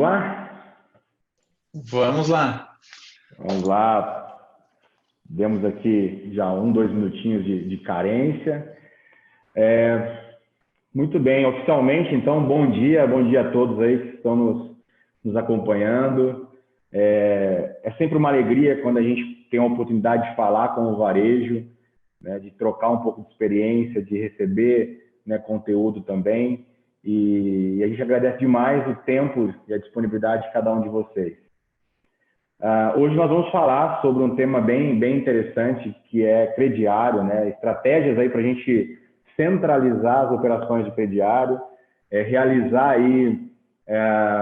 lá? Vamos lá. Vamos lá. Demos aqui já 2 minutinhos de carência. Muito bem, oficialmente, então, bom dia a todos aí que estão nos acompanhando. É sempre uma alegria quando a gente tem a oportunidade de falar com o varejo, né, de trocar um pouco de experiência, de receber, né, conteúdo também. E a gente agradece demais o tempo e a disponibilidade de cada um de vocês. Hoje nós vamos falar sobre um tema bem interessante, que é crediário, né? Estratégias aí para a gente centralizar as operações de crediário, realizar aí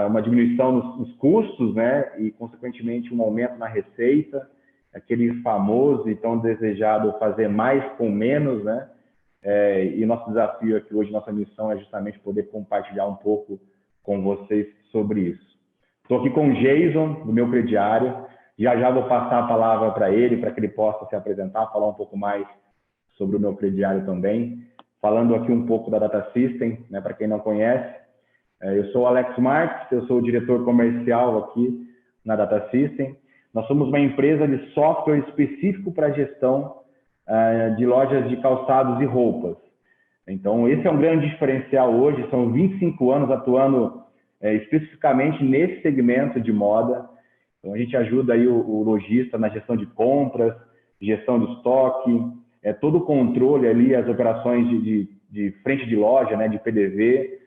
uma diminuição nos custos, né? E, consequentemente, um aumento na receita, aquele famoso e tão desejado fazer mais com menos, né? E nosso desafio aqui hoje, nossa missão é justamente poder compartilhar um pouco com vocês sobre isso. Estou aqui com o Jason, do meu crediário. Já vou passar a palavra para ele, para que ele possa se apresentar, falar um pouco mais sobre o meu crediário também. Falando aqui um pouco da Data System, né, para quem não conhece. Eu sou o Alex Marques, eu sou o diretor comercial aqui na Data System. Nós somos uma empresa de software específico para a gestão de lojas de calçados e roupas. Então, esse é um grande diferencial hoje. São 25 anos atuando especificamente nesse segmento de moda. Então, a gente ajuda aí o lojista na gestão de compras, gestão de estoque, todo o controle ali, as operações de frente de loja, né, de PDV,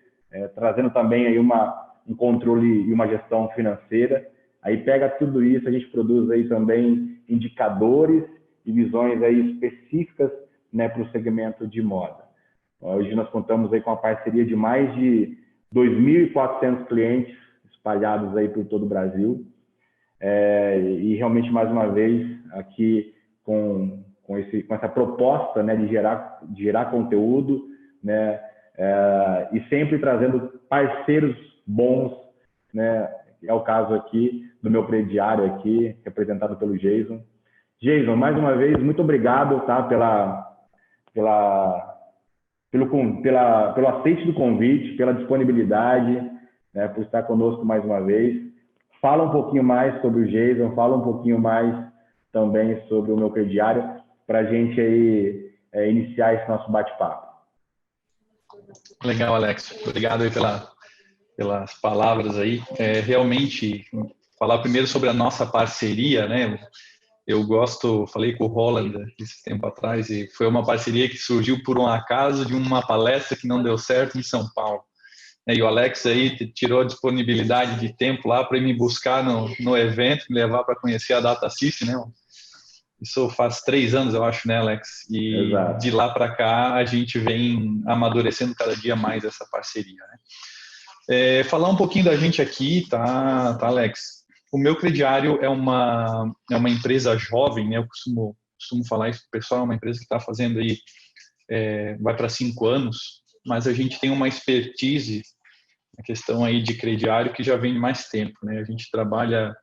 trazendo também aí um controle e uma gestão financeira. Aí pega tudo isso, a gente produz aí também indicadores e visões aí específicas, né, para o segmento de moda. Hoje nós contamos aí com a parceria de mais de 2.400 clientes espalhados aí por todo o Brasil. E realmente, mais uma vez, aqui com essa proposta, né, de gerar conteúdo, né, e sempre trazendo parceiros bons, né, é o caso aqui do meu crediário aqui, representado pelo Jason. Jason, mais uma vez, muito obrigado, tá, pelo aceite do convite, pela disponibilidade, né, por estar conosco mais uma vez. Fala um pouquinho mais sobre o Jason, fala um pouquinho mais também sobre o meu crediário, para a gente aí iniciar esse nosso bate-papo. Legal, Alex. Obrigado aí pelas palavras aí. Realmente, falar primeiro sobre a nossa parceria, né? Eu falei com o Roland esse tempo atrás, e foi uma parceria que surgiu por um acaso de uma palestra que não deu certo em São Paulo. E o Alex aí tirou a disponibilidade de tempo lá para me buscar no evento, me levar para conhecer a Data System, né? Isso faz 3 anos, eu acho, né, Alex? E Exato. De lá para cá a gente vem amadurecendo cada dia mais essa parceria, né? Falar um pouquinho da gente aqui, tá, Alex? O meu crediário é uma empresa jovem, né? Eu costumo falar isso para o pessoal, é uma empresa que está fazendo aí, vai para 5 anos, mas a gente tem uma expertise na questão aí de crediário que já vem de mais tempo, né? A gente trabalha,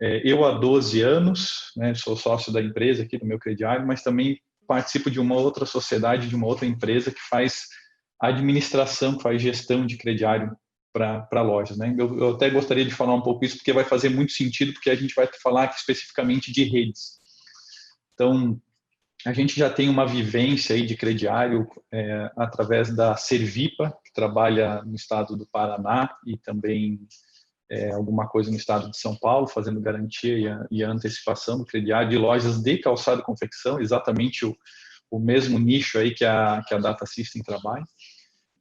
eu há 12 anos, né? Sou sócio da empresa aqui do meu crediário, mas também participo de uma outra sociedade, de uma outra empresa que faz administração, que faz gestão de crediário para lojas, né? Eu até gostaria de falar um pouco isso, porque vai fazer muito sentido, porque a gente vai falar aqui especificamente de redes. Então, a gente já tem uma vivência aí de crediário através da Servipa, que trabalha no estado do Paraná e também alguma coisa no estado de São Paulo, fazendo garantia e a antecipação do crediário de lojas de calçado e confecção, exatamente o mesmo nicho aí que a Data System trabalha.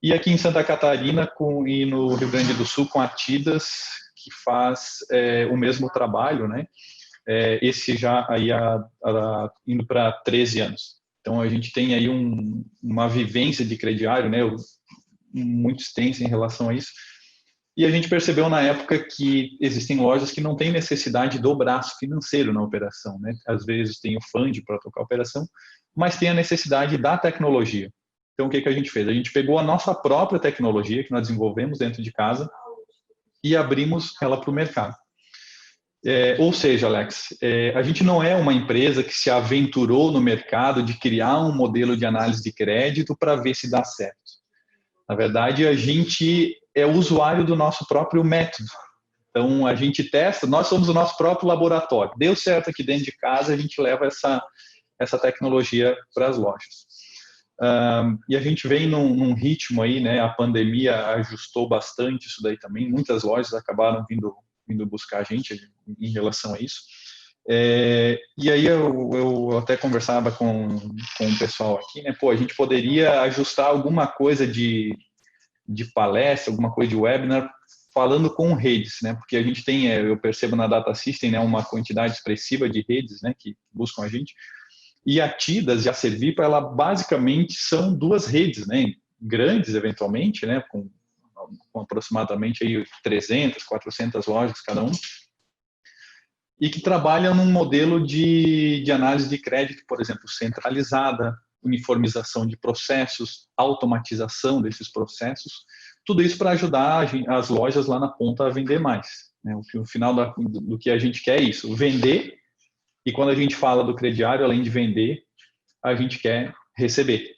E aqui em Santa Catarina e no Rio Grande do Sul com a Tidas, que faz o mesmo trabalho, né? Esse já aí indo para 13 anos. Então a gente tem aí uma vivência de crediário, né? Muito extensa em relação a isso. E a gente percebeu na época que existem lojas que não têm necessidade do braço financeiro na operação, né? Às vezes tem o fund para tocar a operação, mas tem a necessidade da tecnologia. Então, o que a gente fez? A gente pegou a nossa própria tecnologia que nós desenvolvemos dentro de casa e abrimos ela para o mercado. Ou seja, Alex, a gente não é uma empresa que se aventurou no mercado de criar um modelo de análise de crédito para ver se dá certo. Na verdade, a gente é usuário do nosso próprio método. Então, a gente testa, nós somos o nosso próprio laboratório. Deu certo aqui dentro de casa, a gente leva essa tecnologia para as lojas. E a gente vem num ritmo aí, né? A pandemia ajustou bastante isso daí também. Muitas lojas acabaram vindo buscar a gente em relação a isso. E aí eu até conversava com o pessoal aqui, né? Pô, a gente poderia ajustar alguma coisa de palestra, alguma coisa de webinar, falando com redes, né? Porque a gente tem, eu percebo na Data System, né, uma quantidade expressiva de redes, né, que buscam a gente. E a TIDAS e a Servipa, ela basicamente são duas redes, né, grandes eventualmente, né, com aproximadamente aí 300, 400 lojas cada um, e que trabalham num modelo de análise de crédito, por exemplo, centralizada, uniformização de processos, automatização desses processos, tudo isso para ajudar as lojas lá na ponta a vender mais. Né? O final do que a gente quer é isso, vender, e quando a gente fala do crediário, além de vender, a gente quer receber.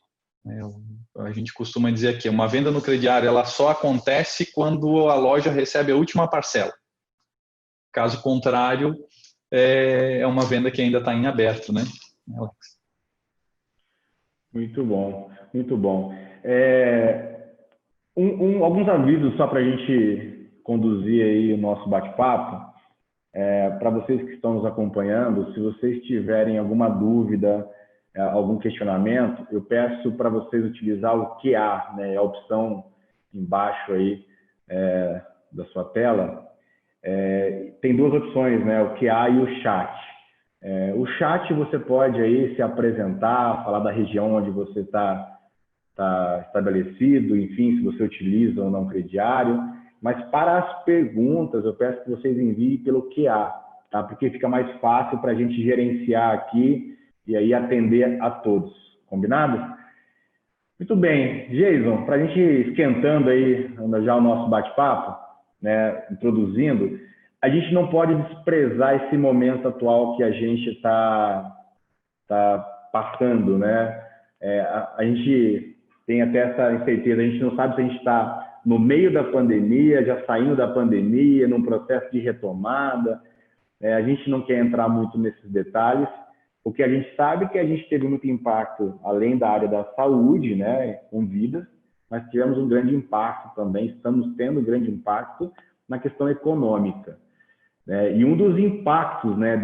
A gente costuma dizer que uma venda no crediário ela só acontece quando a loja recebe a última parcela. Caso contrário, é uma venda que ainda está em aberto, né, Alex? Muito bom, muito bom. Alguns avisos só para a gente conduzir aí o nosso bate-papo. Para vocês que estão nos acompanhando, se vocês tiverem alguma dúvida, algum questionamento, eu peço para vocês utilizar o QA, né, a opção embaixo aí da sua tela. Tem duas opções, né, o QA e o chat. O chat você pode aí se apresentar, falar da região onde você está estabelecido, enfim, se você utiliza ou não crediário. Mas para as perguntas, eu peço que vocês enviem pelo QA, tá? Porque fica mais fácil para a gente gerenciar aqui e aí atender a todos. Combinado? Muito bem. Jason, para a gente esquentando aí já o nosso bate-papo, né, introduzindo, a gente não pode desprezar esse momento atual que a gente está passando, né? A gente tem até essa incerteza, a gente não sabe se a gente está no meio da pandemia, já saindo da pandemia, num processo de retomada. A gente não quer entrar muito nesses detalhes. O que a gente sabe é que a gente teve muito impacto, além da área da saúde, né, com vidas, mas tivemos um grande impacto também, estamos tendo um grande impacto na questão econômica. E um dos impactos, né,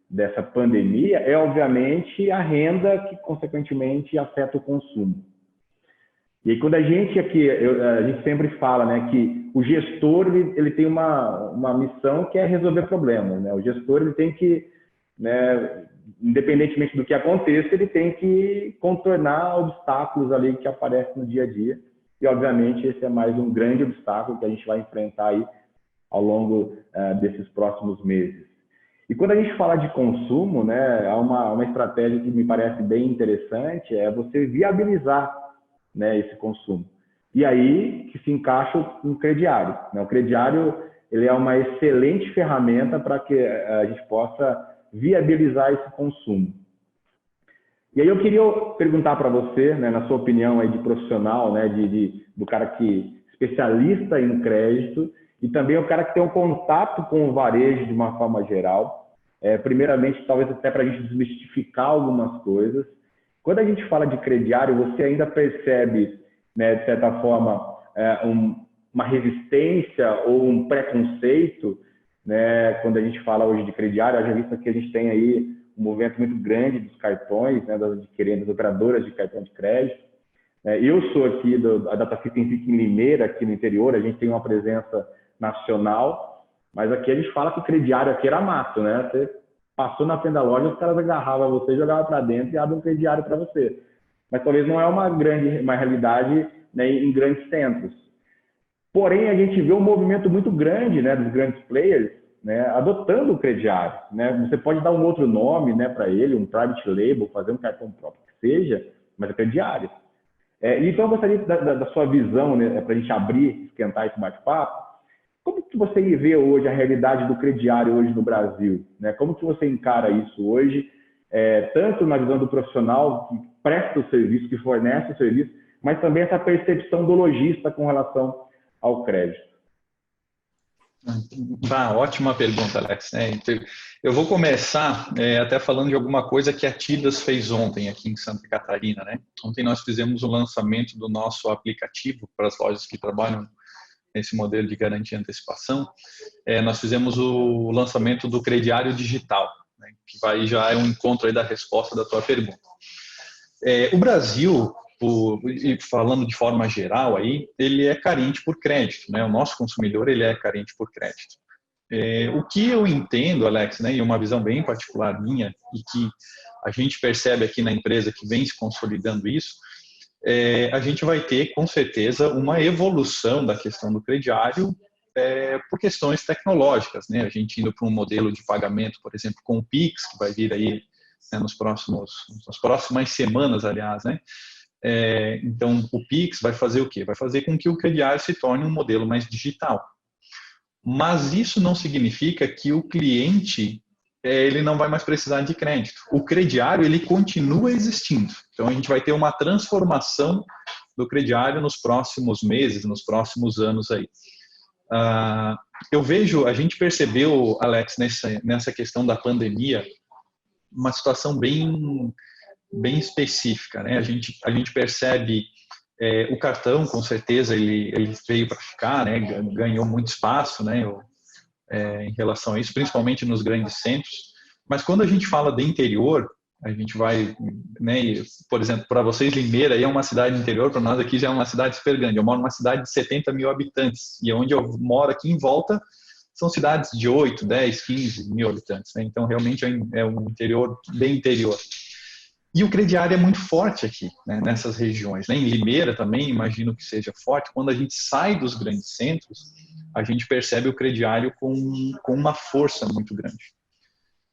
dessa pandemia é, obviamente, a renda que, consequentemente, afeta o consumo. E aí, quando a gente aqui, a gente sempre fala, né, que o gestor ele tem uma missão que é resolver problemas, né? O gestor ele tem que, né, independentemente do que aconteça, ele tem que contornar obstáculos ali que aparecem no dia a dia. E, obviamente, esse é mais um grande obstáculo que a gente vai enfrentar aí ao longo desses próximos meses. E quando a gente fala de consumo, né, há uma estratégia que me parece bem interessante, é você viabilizar, né, esse consumo. E aí que se encaixa o crediário, né? O crediário ele é uma excelente ferramenta para que a gente possa viabilizar esse consumo. E aí eu queria perguntar para você, né, na sua opinião aí de profissional, né, do cara que especialista em crédito e também o cara que tem um contato com o varejo de uma forma geral. Primeiramente, talvez até para a gente desmistificar algumas coisas. Quando a gente fala de crediário, você ainda percebe, né, de certa forma, uma resistência ou um preconceito, né, quando a gente fala hoje de crediário, haja vista que a gente tem aí um movimento muito grande dos cartões, né, das operadoras de cartão de crédito. Eu sou aqui da Data System em Limeira, aqui no interior, a gente tem uma presença nacional, mas aqui a gente fala que crediário aqui era mato, né? Você passou na frente da loja, os caras agarravam você, jogavam para dentro e abrem um crediário para você. Mas talvez não é uma realidade, né, em grandes centros. Porém, a gente vê um movimento muito grande, né, dos grandes players, né, adotando o crediário, né? Você pode dar um outro nome, né, para ele, um private label, fazer um cartão próprio que seja, mas é crediário. Então, eu gostaria da sua visão, né, para a gente abrir, esquentar esse bate-papo. Como que você vê hoje a realidade do crediário hoje no Brasil? Né? Como que você encara isso hoje, tanto na visão do profissional que presta o serviço, que fornece o serviço, mas também essa percepção do lojista com relação ao crédito? Ótima pergunta, Alex. Eu vou começar até falando de alguma coisa que a Tidas fez ontem aqui em Santa Catarina, né? Ontem nós fizemos o lançamento do nosso aplicativo para as lojas que trabalham nesse modelo de garantia e antecipação. Nós fizemos o lançamento do crediário digital, né? Que já é um encontro aí da resposta da tua pergunta. O Brasil, falando de forma geral aí, ele é carente por crédito, né? O nosso consumidor, ele é carente por crédito. O que eu entendo, Alex, né, e uma visão bem particular minha, e que a gente percebe aqui na empresa que vem se consolidando isso, a gente vai ter, com certeza, uma evolução da questão do crediário por questões tecnológicas, né? A gente indo para um modelo de pagamento, por exemplo, com o Pix, que vai vir aí, né, nas próximas semanas, aliás, né? Então, o Pix vai fazer o quê? Vai fazer com que o crediário se torne um modelo mais digital. Mas isso não significa que o cliente ele não vai mais precisar de crédito. O crediário ele continua existindo. Então, a gente vai ter uma transformação do crediário nos próximos meses, nos próximos anos aí. A gente percebeu, Alex, nessa questão da pandemia, uma situação bem específica, né? A gente percebe o cartão, com certeza, ele veio para ficar, né? Ganhou muito espaço, né? Em relação a isso, principalmente nos grandes centros. Mas quando a gente fala de interior, a gente vai, né? Por exemplo, para vocês, Limeira aí é uma cidade interior, para nós aqui já é uma cidade super grande. Eu moro numa cidade de 70 mil habitantes, e onde eu moro aqui em volta são cidades de 8, 10, 15 mil habitantes, né? Então, realmente é um interior bem interior. E o crediário é muito forte aqui, né, nessas regiões. Né? Em Limeira também, imagino que seja forte. Quando a gente sai dos grandes centros, a gente percebe o crediário com uma força muito grande.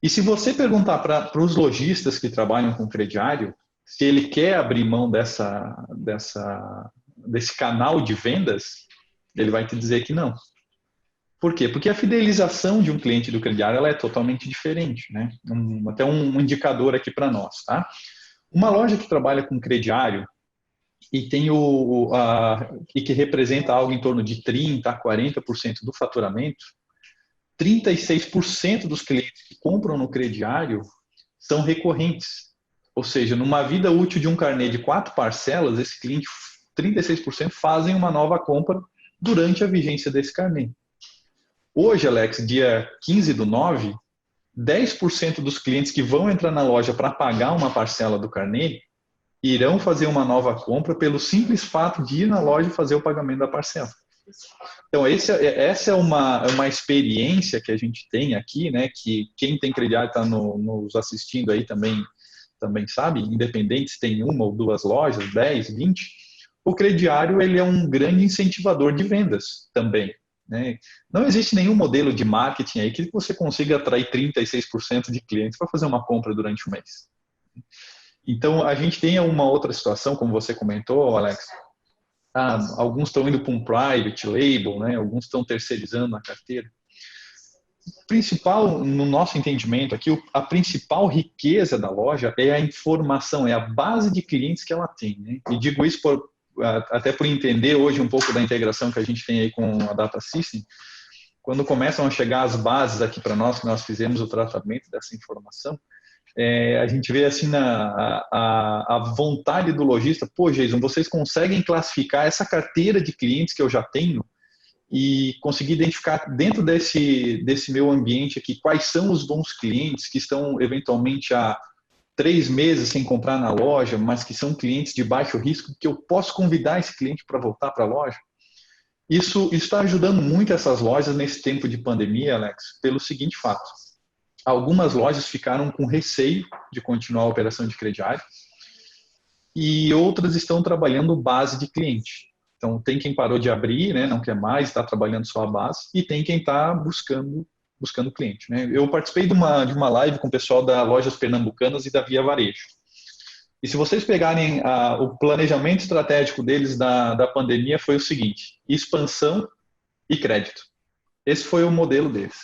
E se você perguntar para os lojistas que trabalham com crediário, se ele quer abrir mão desse canal de vendas, ele vai te dizer que não. Por quê? Porque a fidelização de um cliente do crediário ela é totalmente diferente, né? Até um indicador aqui para nós, tá? Uma loja que trabalha com crediário e tem e que representa algo em torno de 30% a 40% do faturamento, 36% dos clientes que compram no crediário são recorrentes. Ou seja, numa vida útil de um carnê de 4 parcelas, esse cliente, 36% fazem uma nova compra durante a vigência desse carnê. Hoje, Alex, dia 15/9, 10% dos clientes que vão entrar na loja para pagar uma parcela do carnê irão fazer uma nova compra pelo simples fato de ir na loja e fazer o pagamento da parcela. Então, essa é uma experiência que a gente tem aqui, né, que quem tem crediário está nos assistindo aí também sabe, independente se tem uma ou duas lojas, 10, 20, o crediário ele é um grande incentivador de vendas também. Né? Não existe nenhum modelo de marketing aí que você consiga atrair 36% de clientes para fazer uma compra durante o mês. Então, a gente tem uma outra situação, como você comentou, Alex. Alguns estão indo para um private label, né? Alguns estão terceirizando na carteira. Principal, no nosso entendimento aqui, a principal riqueza da loja é a informação, é a base de clientes que ela tem. Né? E digo isso até por entender hoje um pouco da integração que a gente tem aí com a Data System. Quando começam a chegar as bases aqui para nós, que nós fizemos o tratamento dessa informação, a gente vê assim a vontade do lojista. Pô, Jason, vocês conseguem classificar essa carteira de clientes que eu já tenho e conseguir identificar dentro desse meu ambiente aqui quais são os bons clientes que estão eventualmente há 3 meses sem comprar na loja, mas que são clientes de baixo risco, que eu posso convidar esse cliente para voltar para a loja. Isso está ajudando muito essas lojas nesse tempo de pandemia, Alex, pelo seguinte fato. Algumas lojas ficaram com receio de continuar a operação de crediário e outras estão trabalhando base de cliente. Então, tem quem parou de abrir, né, não quer mais, está trabalhando só a base, e tem quem está buscando cliente. Né? Eu participei de uma live com o pessoal da Lojas Pernambucanas e da Via Varejo. E se vocês pegarem o planejamento estratégico deles da pandemia, foi o seguinte: expansão e crédito. Esse foi o modelo deles.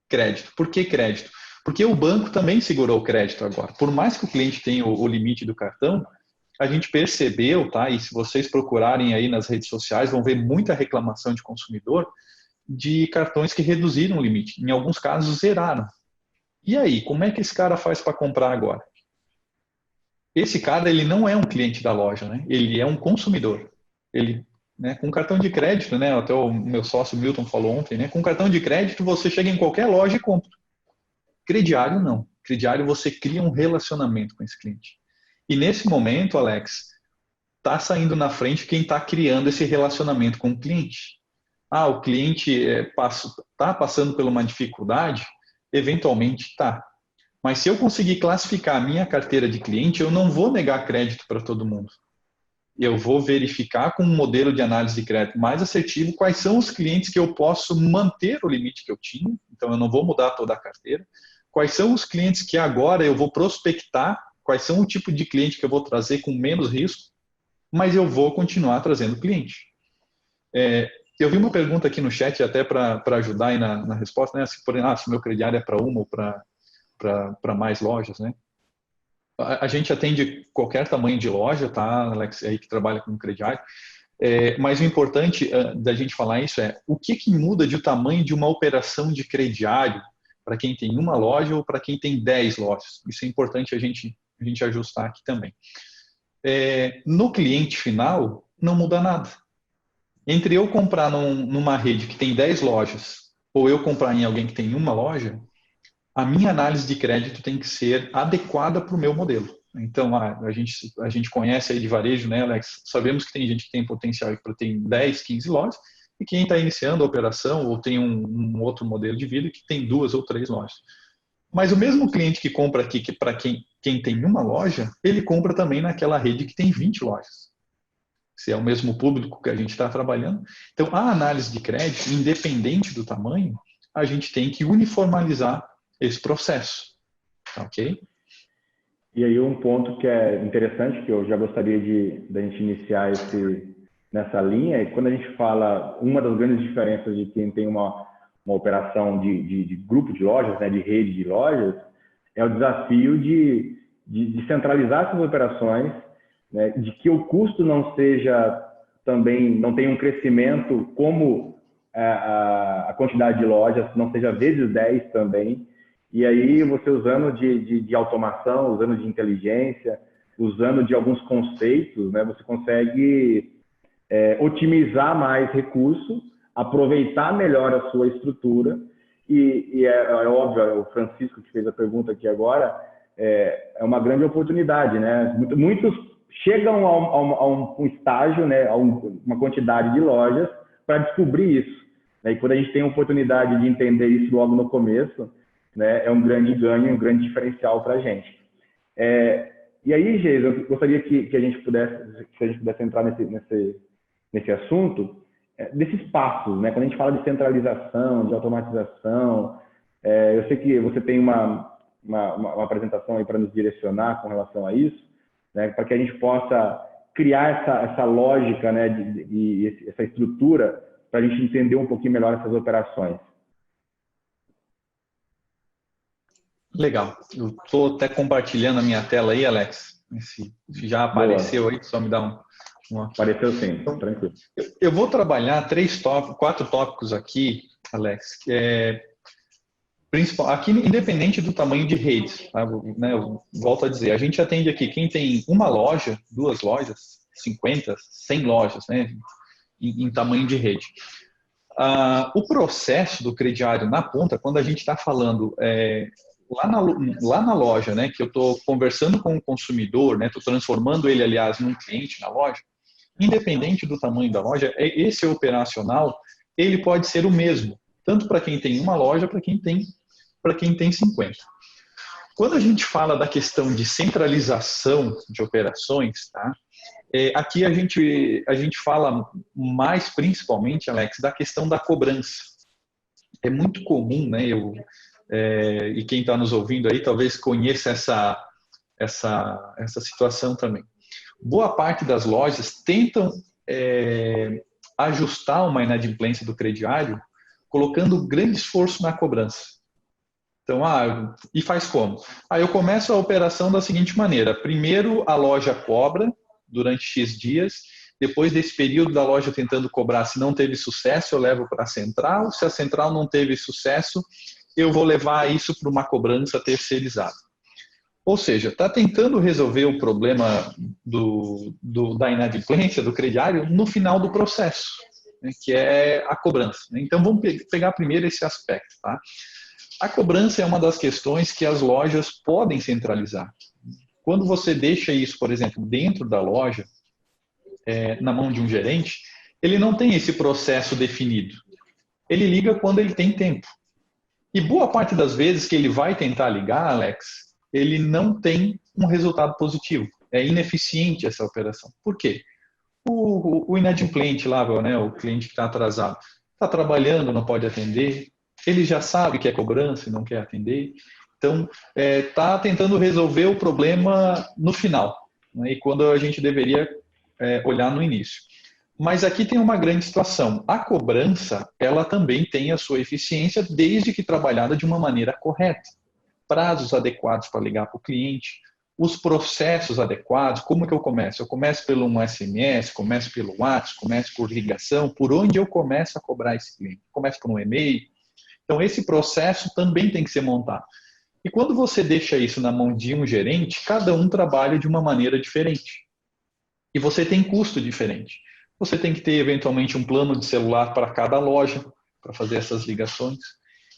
Crédito. Por que crédito? Porque o banco também segurou o crédito agora. Por mais que o cliente tenha o limite do cartão, a gente percebeu, tá? E se vocês procurarem aí nas redes sociais, vão ver muita reclamação de consumidor de cartões que reduziram o limite. Em alguns casos, zeraram. E aí, como é que esse cara faz para comprar agora? Esse cara, ele não é um cliente da loja, né? Ele é um consumidor. Ele, né, com cartão de crédito, né, até o meu sócio Milton falou ontem, né, com cartão de crédito você chega em qualquer loja e compra. Crediário não. Crediário você cria um relacionamento com esse cliente. E nesse momento, Alex, está saindo na frente quem está criando esse relacionamento com o cliente. O cliente está passando por uma dificuldade? Eventualmente está. Mas se eu conseguir classificar a minha carteira de cliente, eu não vou negar crédito para todo mundo. Eu vou verificar com um modelo de análise de crédito mais assertivo quais são os clientes que eu posso manter o limite que eu tinha, então eu não vou mudar toda a carteira. Quais são os clientes que agora eu vou prospectar, quais são o tipo de cliente que eu vou trazer com menos risco, mas eu vou continuar trazendo cliente. Eu vi uma pergunta aqui no chat, até para ajudar aí na resposta, né? Se o meu crediário é para uma ou para mais lojas, né? A gente atende qualquer tamanho de loja, tá, Alex, aí que trabalha com crediário. Mas o importante da gente falar isso é o que muda de o tamanho de uma operação de crediário para quem tem uma loja ou para quem tem 10 lojas. Isso é importante a gente ajustar aqui também. No cliente final, não muda nada. Entre eu comprar numa rede que tem 10 lojas ou eu comprar em alguém que tem uma loja, a minha análise de crédito tem que ser adequada para o meu modelo. Então, a gente conhece aí de varejo, né, Alex? Sabemos que tem gente que tem potencial para ter 10, 15 lojas, e quem está iniciando a operação ou tem um outro modelo de vida que tem 2 ou 3 lojas. Mas o mesmo cliente que compra aqui, que para quem tem uma loja, ele compra também naquela rede que tem 20 lojas. Se é o mesmo público que a gente está trabalhando. Então, a análise de crédito, independente do tamanho, a gente tem que uniformizar esse processo, ok? E aí um ponto que é interessante, que eu já gostaria da gente iniciar nessa linha, é quando a gente fala, uma das grandes diferenças de quem tem uma operação de grupo de lojas, né, de rede de lojas, é o desafio de centralizar essas operações, né, de que o custo não seja também, não tenha um crescimento como a quantidade de lojas, não seja vezes 10 também. E aí você usando de automação, usando de inteligência, usando de alguns conceitos, né, você consegue otimizar mais recurso, aproveitar melhor a sua estrutura. E é óbvio, o Francisco que fez a pergunta aqui agora, é uma grande oportunidade, né? Muitos chegam a um estágio, né, a uma quantidade de lojas para descobrir isso. Né? E quando a gente tem a oportunidade de entender isso logo no começo, né, é um grande ganho, um grande diferencial para a gente. E aí, Geis, eu gostaria que a gente pudesse entrar nesse assunto, desses passos, né? Quando a gente fala de centralização, de automatização, eu sei que você tem uma apresentação aí para nos direcionar com relação a isso, né, para que a gente possa criar essa lógica, né, e essa estrutura para a gente entender um pouquinho melhor essas operações. Legal. Eu estou até compartilhando a minha tela aí, Alex. Se já apareceu. Boa. Aí, só me dá um aqui. Apareceu sim, então, tranquilo. Eu vou trabalhar 4 tópicos aqui, Alex, que principal, aqui independente do tamanho de redes, tá? Né, eu volto a dizer, a gente atende aqui quem tem uma loja, 2 lojas, 50, 100 lojas, né, em tamanho de rede. O processo do crediário na ponta, quando a gente está falando lá na loja, né, que eu estou conversando com o consumidor, né, estou transformando ele, aliás, num cliente na loja, independente do tamanho da loja, esse operacional, ele pode ser o mesmo, tanto para quem tem uma loja, para quem tem 50. Quando a gente fala da questão de centralização de operações, tá? Aqui a gente fala mais principalmente, Alex, da questão da cobrança. É muito comum, né? E quem está nos ouvindo aí talvez conheça essa situação também. Boa parte das lojas tentam ajustar uma inadimplência do crediário colocando grande esforço na cobrança. Então, e faz como? Eu começo a operação da seguinte maneira. Primeiro, a loja cobra durante X dias, Depois desse período da loja tentando cobrar, se não teve sucesso, eu levo para a central. Se a central não teve sucesso, eu vou levar isso para uma cobrança terceirizada. Ou seja, está tentando resolver o problema da inadimplência, do crediário, no final do processo, né, que é a cobrança. Então, vamos pegar primeiro esse aspecto. Tá? A cobrança é uma das questões que as lojas podem centralizar. Quando você deixa isso, por exemplo, dentro da loja, na mão de um gerente, ele não tem esse processo definido. Ele liga quando ele tem tempo. E boa parte das vezes que ele vai tentar ligar, Alex, ele não tem um resultado positivo. É ineficiente essa operação. Por quê? O inadimplente lá, né, o cliente que está atrasado, está trabalhando, não pode atender, ele já sabe que é cobrança e não quer atender, então está tentando resolver o problema no final, né, e quando a gente deveria olhar no início. Mas aqui tem uma grande situação. A cobrança, ela também tem a sua eficiência desde que trabalhada de uma maneira correta. Prazos adequados para ligar para o cliente, os processos adequados. Como que eu começo? Eu começo pelo um SMS, começo pelo WhatsApp, começo por ligação. Por onde eu começo a cobrar esse cliente? Começo por um e-mail. Então, esse processo também tem que ser montado. E quando você deixa isso na mão de um gerente, cada um trabalha de uma maneira diferente. E você tem custo diferente. Você tem que ter, eventualmente, um plano de celular para cada loja, para fazer essas ligações.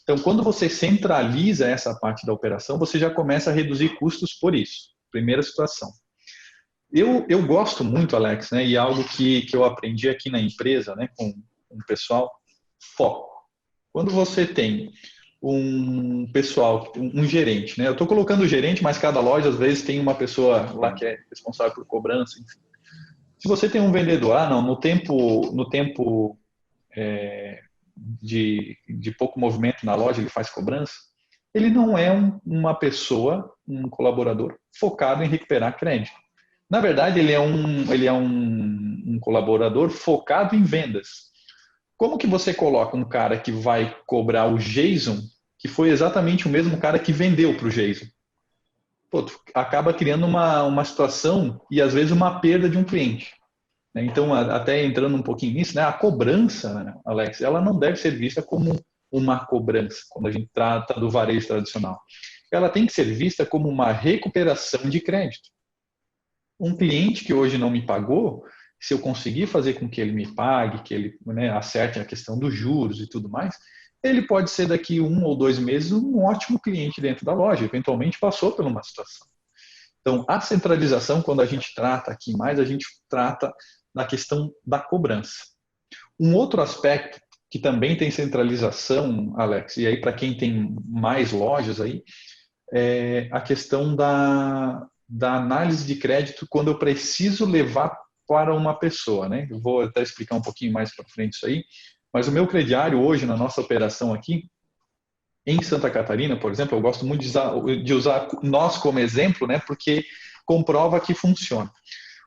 Então, quando você centraliza essa parte da operação, você já começa a reduzir custos por isso. Primeira situação. Eu gosto muito, Alex, né, e algo que eu aprendi aqui na empresa, né, com o pessoal, foco. Quando você tem um pessoal, um gerente, né, eu estou colocando o gerente, mas cada loja, às vezes, tem uma pessoa lá que é responsável por cobrança, enfim. Se você tem um vendedor, no tempo de pouco movimento na loja, ele faz cobrança, ele não é uma pessoa, um colaborador focado em recuperar crédito. Na verdade, ele é um colaborador focado em vendas. Como que você coloca um cara que vai cobrar o Jason, que foi exatamente o mesmo cara que vendeu para o Jason? Pô, acaba criando uma situação e, às vezes, uma perda de um cliente. Então, até entrando um pouquinho nisso, né, a cobrança, né, Alex, ela não deve ser vista como uma cobrança, quando a gente trata do varejo tradicional. Ela tem que ser vista como uma recuperação de crédito. Um cliente que hoje não me pagou, se eu conseguir fazer com que ele me pague, que ele, né, acerte a questão dos juros e tudo mais, ele pode ser daqui 1 ou 2 meses um ótimo cliente dentro da loja, eventualmente passou por uma situação. Então, a centralização, quando a gente trata aqui mais, a gente trata da questão da cobrança. Um outro aspecto que também tem centralização, Alex, e aí para quem tem mais lojas aí, é a questão da análise de crédito quando eu preciso levar para uma pessoa, né? Eu vou até explicar um pouquinho mais para frente isso aí, mas o meu crediário hoje, na nossa operação aqui, em Santa Catarina, por exemplo, eu gosto muito de usar nós como exemplo, né? Porque comprova que funciona.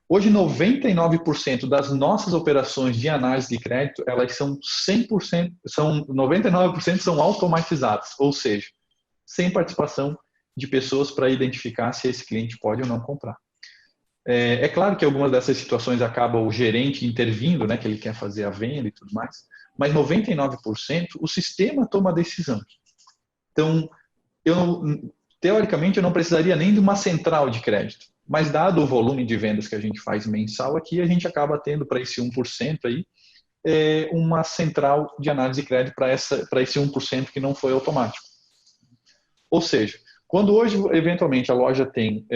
Hoje, 99% das nossas operações de análise de crédito, elas são 100%, 99% são automatizadas, ou seja, sem participação de pessoas para identificar se esse cliente pode ou não comprar. É claro que algumas dessas situações acaba o gerente intervindo, né, que ele quer fazer a venda e tudo mais, mas 99% o sistema toma a decisão. Então, teoricamente, eu não precisaria nem de uma central de crédito. Mas dado o volume de vendas que a gente faz mensal aqui, a gente acaba tendo para esse 1% aí, uma central de análise de crédito para esse 1% que não foi automático. Ou seja, quando hoje, eventualmente, a loja tem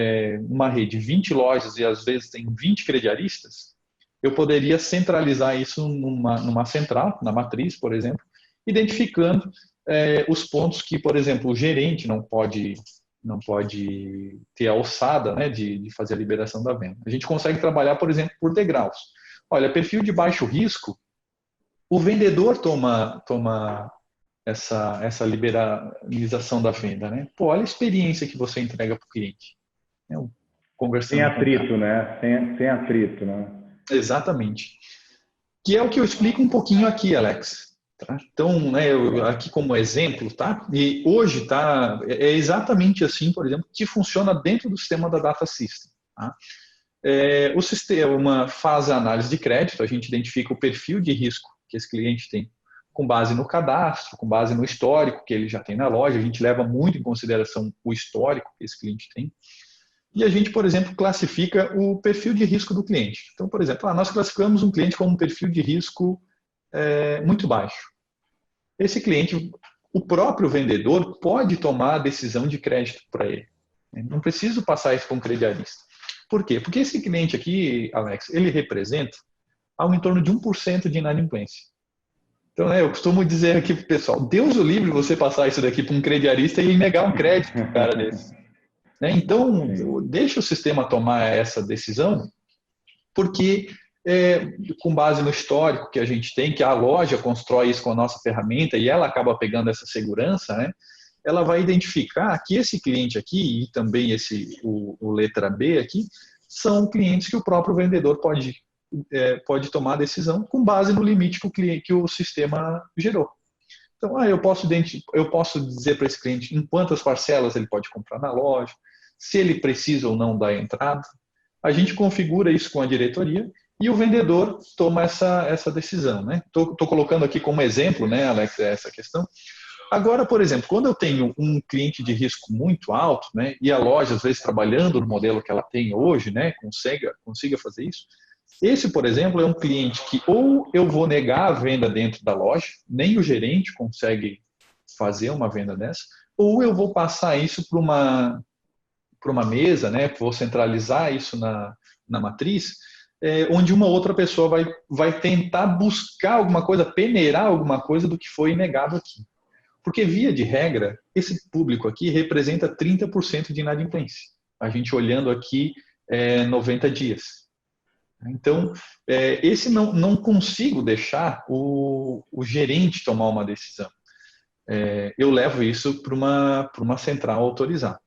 uma rede de 20 lojas e às vezes tem 20 crediaristas, eu poderia centralizar isso numa central, na matriz, por exemplo, identificando os pontos que, por exemplo, o gerente não pode ter a alçada, né, de fazer a liberação da venda. A gente consegue trabalhar, por exemplo, por degraus. Olha, perfil de baixo risco, o vendedor toma essa liberalização da venda, né? Pô, olha a experiência que você entrega para o cliente. Conversando sem atrito, né? Sem atrito, né? Exatamente. Que é o que eu explico um pouquinho aqui, Alex. Tá? Então, né, aqui como exemplo, tá? E hoje é exatamente assim, por exemplo, que funciona dentro do sistema da Data System. Tá? O sistema faz a análise de crédito, a gente identifica o perfil de risco que esse cliente tem, com base no cadastro, com base no histórico que ele já tem na loja. A gente leva muito em consideração o histórico que esse cliente tem. E a gente, por exemplo, classifica o perfil de risco do cliente. Então, por exemplo, nós classificamos um cliente com um perfil de risco muito baixo. Esse cliente, o próprio vendedor pode tomar a decisão de crédito para ele. Não preciso passar isso para um crediarista. Por quê? Porque esse cliente aqui, Alex, ele representa algo em torno de 1% de inadimplência. Então, eu costumo dizer aqui para o pessoal, Deus o livre você passar isso daqui para um crediarista e ele negar um crédito para um cara desse. Então, deixa o sistema tomar essa decisão, porque com base no histórico que a gente tem, que a loja constrói isso com a nossa ferramenta e ela acaba pegando essa segurança, né? Ela vai identificar que esse cliente aqui e também o letra B aqui são clientes que o próprio vendedor pode tomar a decisão com base no limite que o sistema gerou. Então, eu posso dizer para esse cliente em quantas parcelas ele pode comprar na loja, se ele precisa ou não da entrada. A gente configura isso com a diretoria e o vendedor toma essa decisão. Estou colocando aqui como exemplo, né, Alex, essa questão. Agora, por exemplo, quando eu tenho um cliente de risco muito alto, né, e a loja, às vezes, trabalhando no modelo que ela tem hoje, né, consiga fazer isso, esse, por exemplo, é um cliente que ou eu vou negar a venda dentro da loja, nem o gerente consegue fazer uma venda dessa, ou eu vou passar isso para uma mesa, né, vou centralizar isso na matriz, onde uma outra pessoa vai tentar buscar alguma coisa, peneirar alguma coisa do que foi negado aqui. Porque, via de regra, esse público aqui representa 30% de inadimplência. A gente olhando aqui 90 dias. Então, esse não consigo deixar o gerente tomar uma decisão. Eu levo isso para uma central autorizada.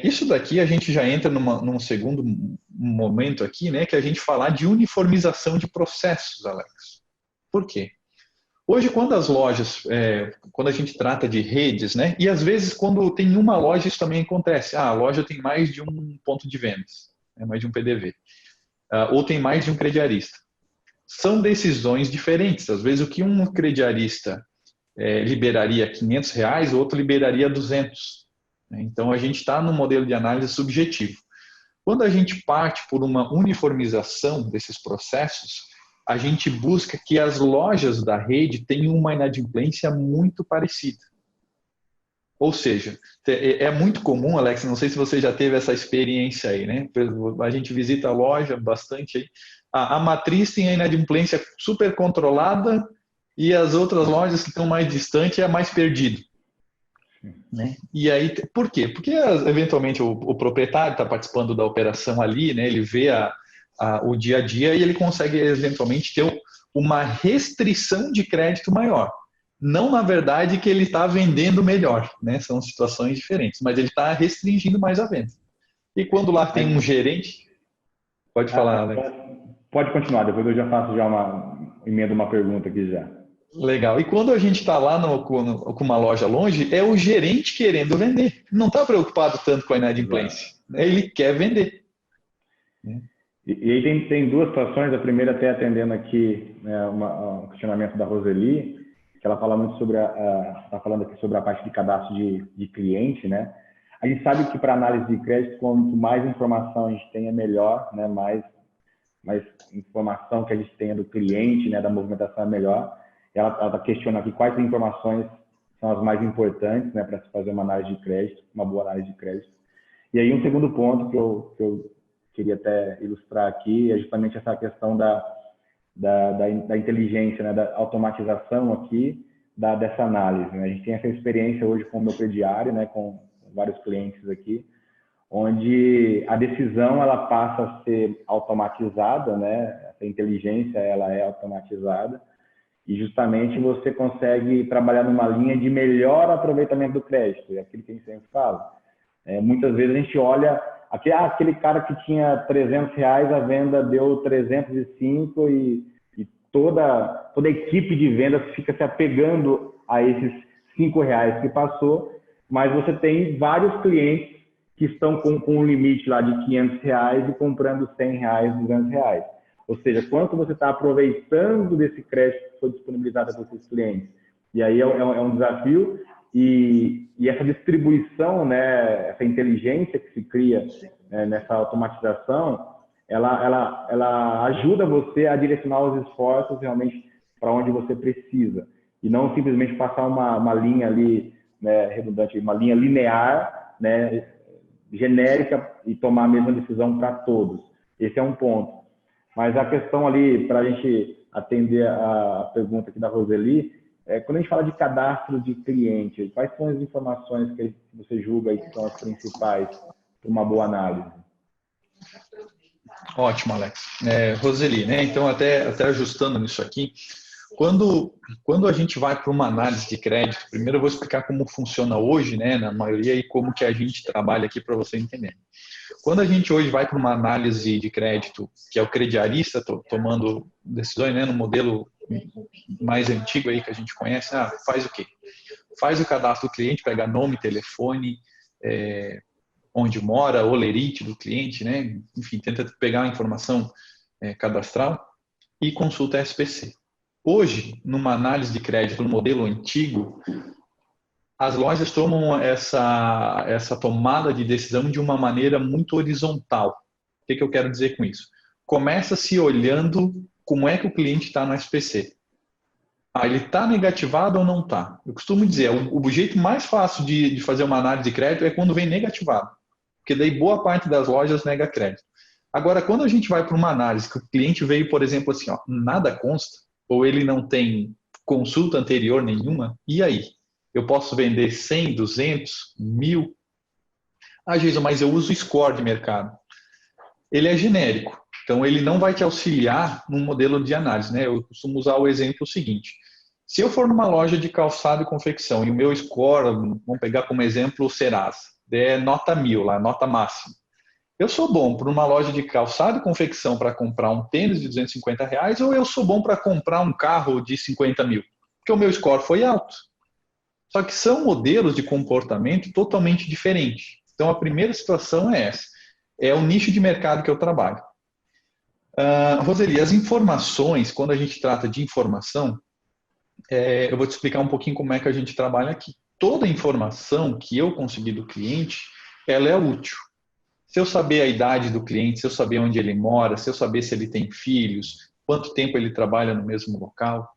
Isso daqui a gente já entra num segundo momento aqui, né, que a gente falar de uniformização de processos, Alex. Por quê? Hoje, quando as lojas, quando a gente trata de redes, né, e às vezes quando tem uma loja isso também acontece. A loja tem mais de um ponto de vendas, mais de um PDV, ou tem mais de um crediarista. São decisões diferentes. Às vezes o que um crediarista liberaria R$500, o outro liberaria 200. Então, a gente está num modelo de análise subjetivo. Quando a gente parte por uma uniformização desses processos, a gente busca que as lojas da rede tenham uma inadimplência muito parecida. Ou seja, é muito comum, Alex, não sei se você já teve essa experiência aí, né? A gente visita a loja bastante aí. A matriz tem a inadimplência super controlada e as outras lojas que estão mais distantes é mais perdido. Né? E aí, por quê? Porque eventualmente o proprietário está participando da operação ali, né? Ele vê o dia a dia e ele consegue eventualmente ter uma restrição de crédito maior. Não, na verdade, que ele está vendendo melhor, né? São situações diferentes, mas ele está restringindo mais a venda. E quando lá tem um gerente... Pode falar, Alex. Pode continuar, depois eu já faço emendo uma pergunta aqui já. Legal. E quando a gente está lá com uma loja longe, é o gerente querendo vender. Não está preocupado tanto com a inadimplência. Né? Ele quer vender. E aí tem duas situações. A primeira, até atendendo aqui um questionamento da Roseli, que ela fala muito está falando aqui sobre a parte de cadastro de cliente, né? A gente sabe que para análise de crédito, quanto mais informação a gente tem, é melhor, né? Mais informação que a gente tenha do cliente, né? Da movimentação é melhor. Ela está questionando aqui quais informações são as mais importantes, né? Para se fazer uma análise de crédito, uma boa análise de crédito. E aí um segundo ponto que eu queria até ilustrar aqui é justamente essa questão da inteligência, né, da automatização aqui dessa análise. Né? A gente tem essa experiência hoje com o meu crediário, né, com vários clientes aqui, onde a decisão ela passa a ser automatizada, né? Essa inteligência ela é automatizada e justamente você consegue trabalhar numa linha de melhor aproveitamento do crédito, é aquilo que a gente sempre fala. Muitas vezes a gente olha aquele cara que tinha R$300, a venda deu 305 e toda a equipe de vendas fica se apegando a esses R$5 que passou, mas você tem vários clientes que estão com um limite lá de R$ 500 e comprando R$ 100, R$ 200. Ou seja, quanto você está aproveitando desse crédito que foi disponibilizado para esses clientes. E aí é um desafio, e essa distribuição, né, essa inteligência que se cria, né, nessa automatização, ela ajuda você a direcionar os esforços realmente para onde você precisa. E não simplesmente passar uma linha ali, né, redundante, uma linha linear, né, genérica, e tomar a mesma decisão para todos. Esse é um ponto. Mas a questão ali, para a gente atender a pergunta aqui da Roseli, quando a gente fala de cadastro de cliente, quais são as informações que você julga que são as principais para uma boa análise? Ótimo, Alex. Roseli, né? Então, até ajustando nisso aqui, quando a gente vai para uma análise de crédito, primeiro eu vou explicar como funciona hoje, né, na maioria, e como que a gente trabalha aqui para você entender. Quando a gente hoje vai para uma análise de crédito, que é o crediarista tomando decisões, né, no modelo mais antigo aí que a gente conhece, faz o quê? Faz o cadastro do cliente, pega nome, telefone, onde mora, olerite do cliente, né, enfim, tenta pegar a informação cadastral e consulta a SPC. Hoje, numa análise de crédito no modelo antigo, as lojas tomam essa tomada de decisão de uma maneira muito horizontal. O que eu quero dizer com isso? Começa-se olhando como é que o cliente está no SPC. Ele está negativado ou não está? Eu costumo dizer, o jeito mais fácil de fazer uma análise de crédito é quando vem negativado, porque daí boa parte das lojas nega crédito. Agora, quando a gente vai para uma análise que o cliente veio, por exemplo, assim, nada consta, ou ele não tem consulta anterior nenhuma, e aí? Eu posso vender 100, 200, 1000? Jason, mas eu uso score de mercado. Ele é genérico, então ele não vai te auxiliar num modelo de análise, né? Eu costumo usar o exemplo seguinte. Se eu for numa loja de calçado e confecção e o meu score, vamos pegar como exemplo o Serasa, é nota 1000, lá, nota máxima. Eu sou bom para uma loja de calçado e confecção para comprar um tênis de R$ 250, ou eu sou bom para comprar um carro de 50 mil? Porque o meu score foi alto. Só que são modelos de comportamento totalmente diferentes. Então, a primeira situação é essa. É o nicho de mercado que eu trabalho. Roseli, as informações, quando a gente trata de informação, eu vou te explicar um pouquinho como é que a gente trabalha aqui. Toda informação que eu consegui do cliente, ela é útil. Se eu saber a idade do cliente, se eu saber onde ele mora, se eu saber se ele tem filhos, quanto tempo ele trabalha no mesmo local.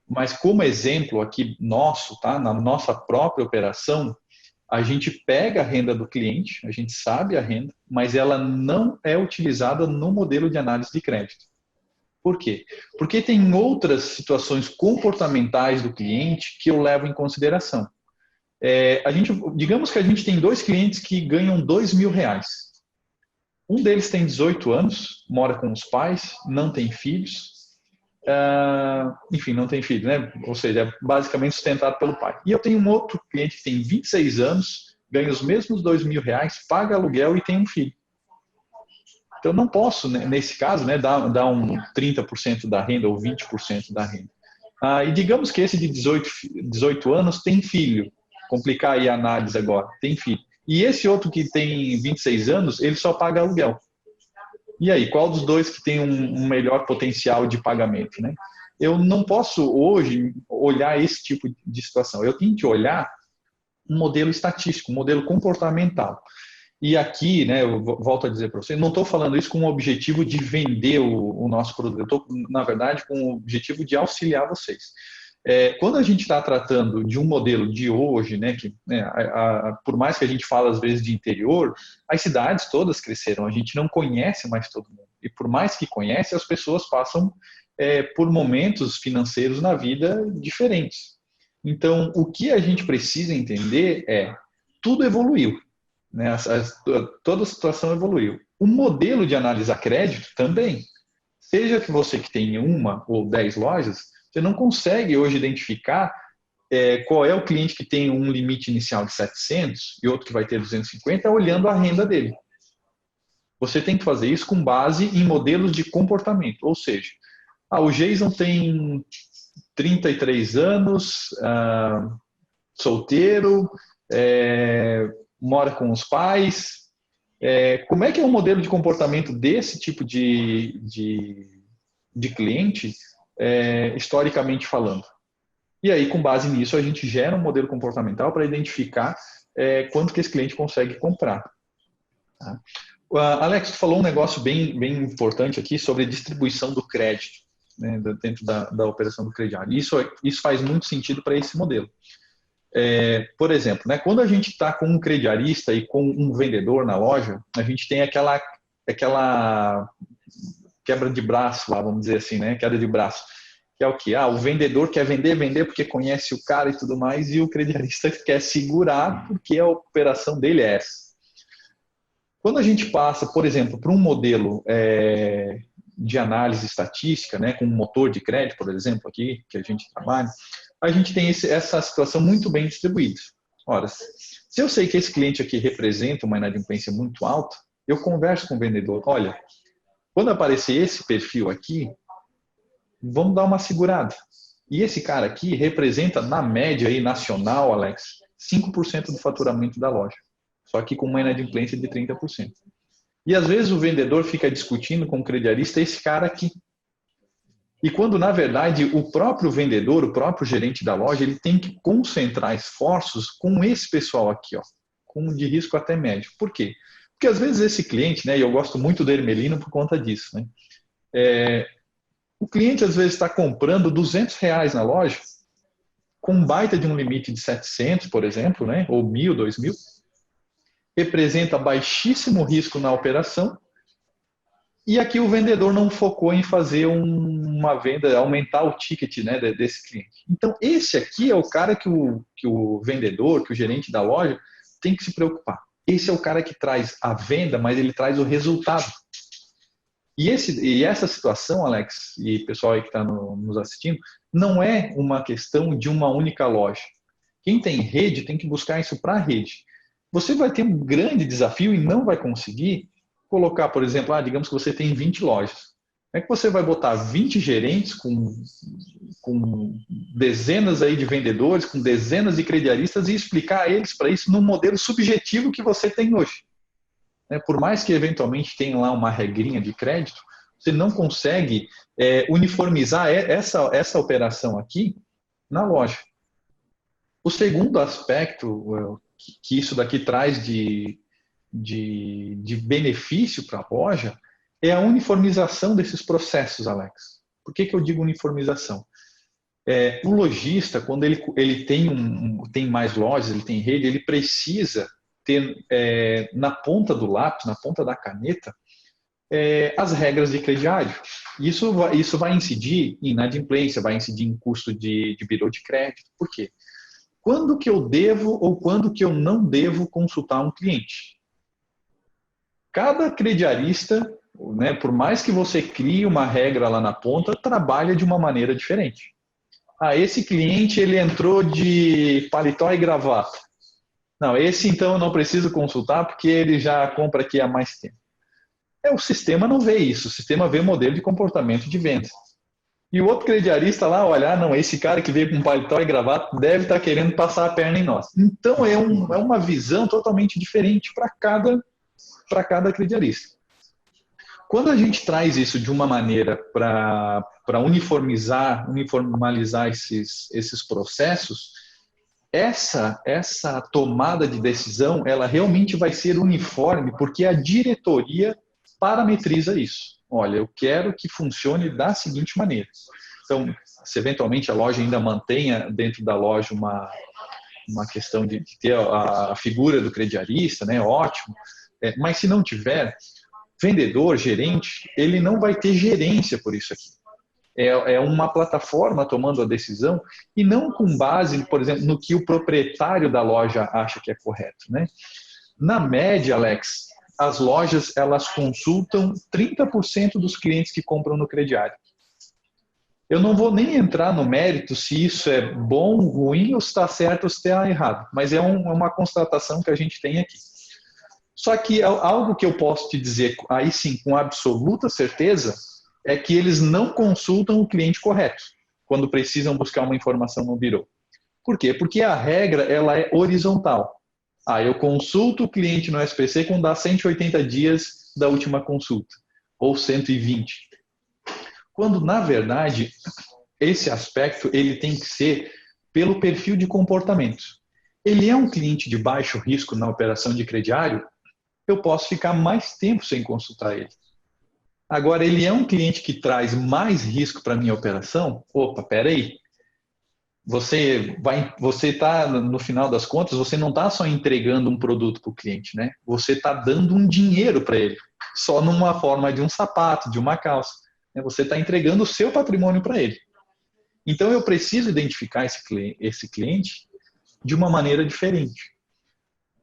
Mas como exemplo aqui nosso, tá? Na nossa própria operação, a gente pega a renda do cliente, a gente sabe a renda, mas ela não é utilizada no modelo de análise de crédito. Por quê? Porque tem outras situações comportamentais do cliente que eu levo em consideração. Digamos que a gente tem 2 clientes que ganham R$ 2.000. Um deles tem 18 anos, mora com os pais, não tem filhos, enfim, não tem filho, né? Ou seja, é basicamente sustentado pelo pai. E eu tenho um outro cliente que tem 26 anos, ganha os mesmos R$ 2.000, paga aluguel e tem um filho. Então, não posso, né, nesse caso, né, dar um 30% da renda ou 20% da renda. E digamos que esse de 18 anos tem filho. Complicar aí a análise agora, tem filho. E esse outro que tem 26 anos, ele só paga aluguel. E aí, qual dos dois que tem um melhor potencial de pagamento, né? Eu não posso hoje olhar esse tipo de situação. Eu tenho que olhar um modelo estatístico, um modelo comportamental. E aqui, né, eu volto a dizer para você, não estou falando isso com o objetivo de vender o nosso produto. Eu estou, na verdade, com o objetivo de auxiliar vocês. Quando a gente está tratando de um modelo de hoje, né, que, né, por mais que a gente fale às vezes de interior, as cidades todas cresceram, a gente não conhece mais todo mundo. E por mais que conhece, as pessoas passam por momentos financeiros na vida diferentes. Então, o que a gente precisa entender tudo evoluiu, né, toda a situação evoluiu. O modelo de análise a crédito também. Seja que você que tem 1 ou 10 lojas, você não consegue hoje identificar qual é o cliente que tem um limite inicial de 700 e outro que vai ter 250, olhando a renda dele. Você tem que fazer isso com base em modelos de comportamento. Ou seja, o Jason tem 33 anos, solteiro, mora com os pais, Como é que é o modelo de comportamento desse tipo de cliente, historicamente falando? E aí, com base nisso, a gente gera um modelo comportamental para identificar quanto que esse cliente consegue comprar. Tá? Alex, tu falou um negócio bem, bem importante aqui sobre a distribuição do crédito, né, dentro da operação do crediário. Isso faz muito sentido para esse modelo. Por exemplo, né, quando a gente está com um crediarista e com um vendedor na loja, a gente tem aquela quebra de braço lá, vamos dizer assim, né, queda de braço. Que é o quê? O vendedor quer vender porque conhece o cara e tudo mais, e o crediarista quer segurar porque a operação dele é essa. Quando a gente passa, por exemplo, para um modelo de análise estatística, né, com um motor de crédito, por exemplo, aqui, que a gente trabalha, a gente tem essa situação muito bem distribuída. Ora, se eu sei que esse cliente aqui representa uma inadimplência muito alta, eu converso com o vendedor. Olha, quando aparecer esse perfil aqui, vamos dar uma segurada. E esse cara aqui representa, na média aí, nacional, Alex, 5% do faturamento da loja. Só que com uma inadimplência de 30%. E às vezes o vendedor fica discutindo com o crediarista esse cara aqui. E quando, na verdade, o próprio vendedor, o próprio gerente da loja, ele tem que concentrar esforços com esse pessoal aqui, ó, com de risco até médio. Por quê? Porque às vezes esse cliente, né, e eu gosto muito do Hermelino por conta disso, né, o cliente às vezes está comprando R$200 na loja, com um baita de um limite de 700, por exemplo, né, ou 1.000, 2.000, representa baixíssimo risco na operação, e aqui o vendedor não focou em fazer uma venda, aumentar o ticket, né, desse cliente. Então, esse aqui é o cara que o vendedor, que o gerente da loja tem que se preocupar. Esse é o cara que traz a venda, mas ele traz o resultado. E essa situação, Alex, e pessoal aí que está nos assistindo, não é uma questão de uma única loja. Quem tem rede tem que buscar isso para a rede. Você vai ter um grande desafio e não vai conseguir colocar, por exemplo, digamos que você tem 20 lojas. Como é que você vai botar 20 gerentes com dezenas aí de vendedores, com dezenas de crediaristas e explicar a eles para isso num modelo subjetivo que você tem hoje? Por mais que eventualmente tenha lá uma regrinha de crédito, você não consegue uniformizar essa operação aqui na loja. O segundo aspecto que isso daqui traz de benefício para a loja é a uniformização desses processos, Alex. Por que eu digo uniformização? O lojista, quando ele tem mais lojas, ele tem rede, ele precisa ter na ponta do lápis, na ponta da caneta, as regras de crediário. Isso vai incidir em inadimplência, vai incidir em custo de birô de crédito. Por quê? Quando que eu devo ou quando que eu não devo consultar um cliente? Cada crediarista, né, por mais que você crie uma regra lá na ponta, trabalha de uma maneira diferente. Esse cliente ele entrou de paletó e gravata. Não, esse então eu não preciso consultar porque ele já compra aqui há mais tempo. O sistema não vê isso, o sistema vê modelo de comportamento de venda. E o outro crediarista lá, olha, não, esse cara que veio com paletó e gravata deve estar querendo passar a perna em nós. Então é uma visão totalmente diferente para cada crediarista. Quando a gente traz isso de uma maneira para uniformizar esses processos, essa tomada de decisão, ela realmente vai ser uniforme, porque a diretoria parametriza isso. Olha, eu quero que funcione da seguinte maneira. Então, se eventualmente a loja ainda mantenha dentro da loja uma questão de ter a figura do crediarista, né, ótimo, mas se não tiver, vendedor, gerente, ele não vai ter gerência por isso aqui. É uma plataforma tomando a decisão e não com base, por exemplo, no que o proprietário da loja acha que é correto, né? Na média, Alex, as lojas elas consultam 30% dos clientes que compram no crediário. Eu não vou nem entrar no mérito se isso é bom, ruim, ou se está certo ou se está errado, mas é uma constatação que a gente tem aqui. Só que algo que eu posso te dizer, aí sim, com absoluta certeza, é que eles não consultam o cliente correto quando precisam buscar uma informação no birô. Por quê? Porque a regra ela é horizontal. Eu consulto o cliente no SPC quando dá 180 dias da última consulta, ou 120. Quando, na verdade, esse aspecto ele tem que ser pelo perfil de comportamento. Ele é um cliente de baixo risco na operação de crediário, eu posso ficar mais tempo sem consultar ele. Agora, ele é um cliente que traz mais risco para a minha operação? Opa, peraí. Você está, no final das contas, você não está só entregando um produto para o cliente, né? Você está dando um dinheiro para ele, só numa forma de um sapato, de uma calça. Você está entregando o seu patrimônio para ele. Então, eu preciso identificar esse cliente de uma maneira diferente.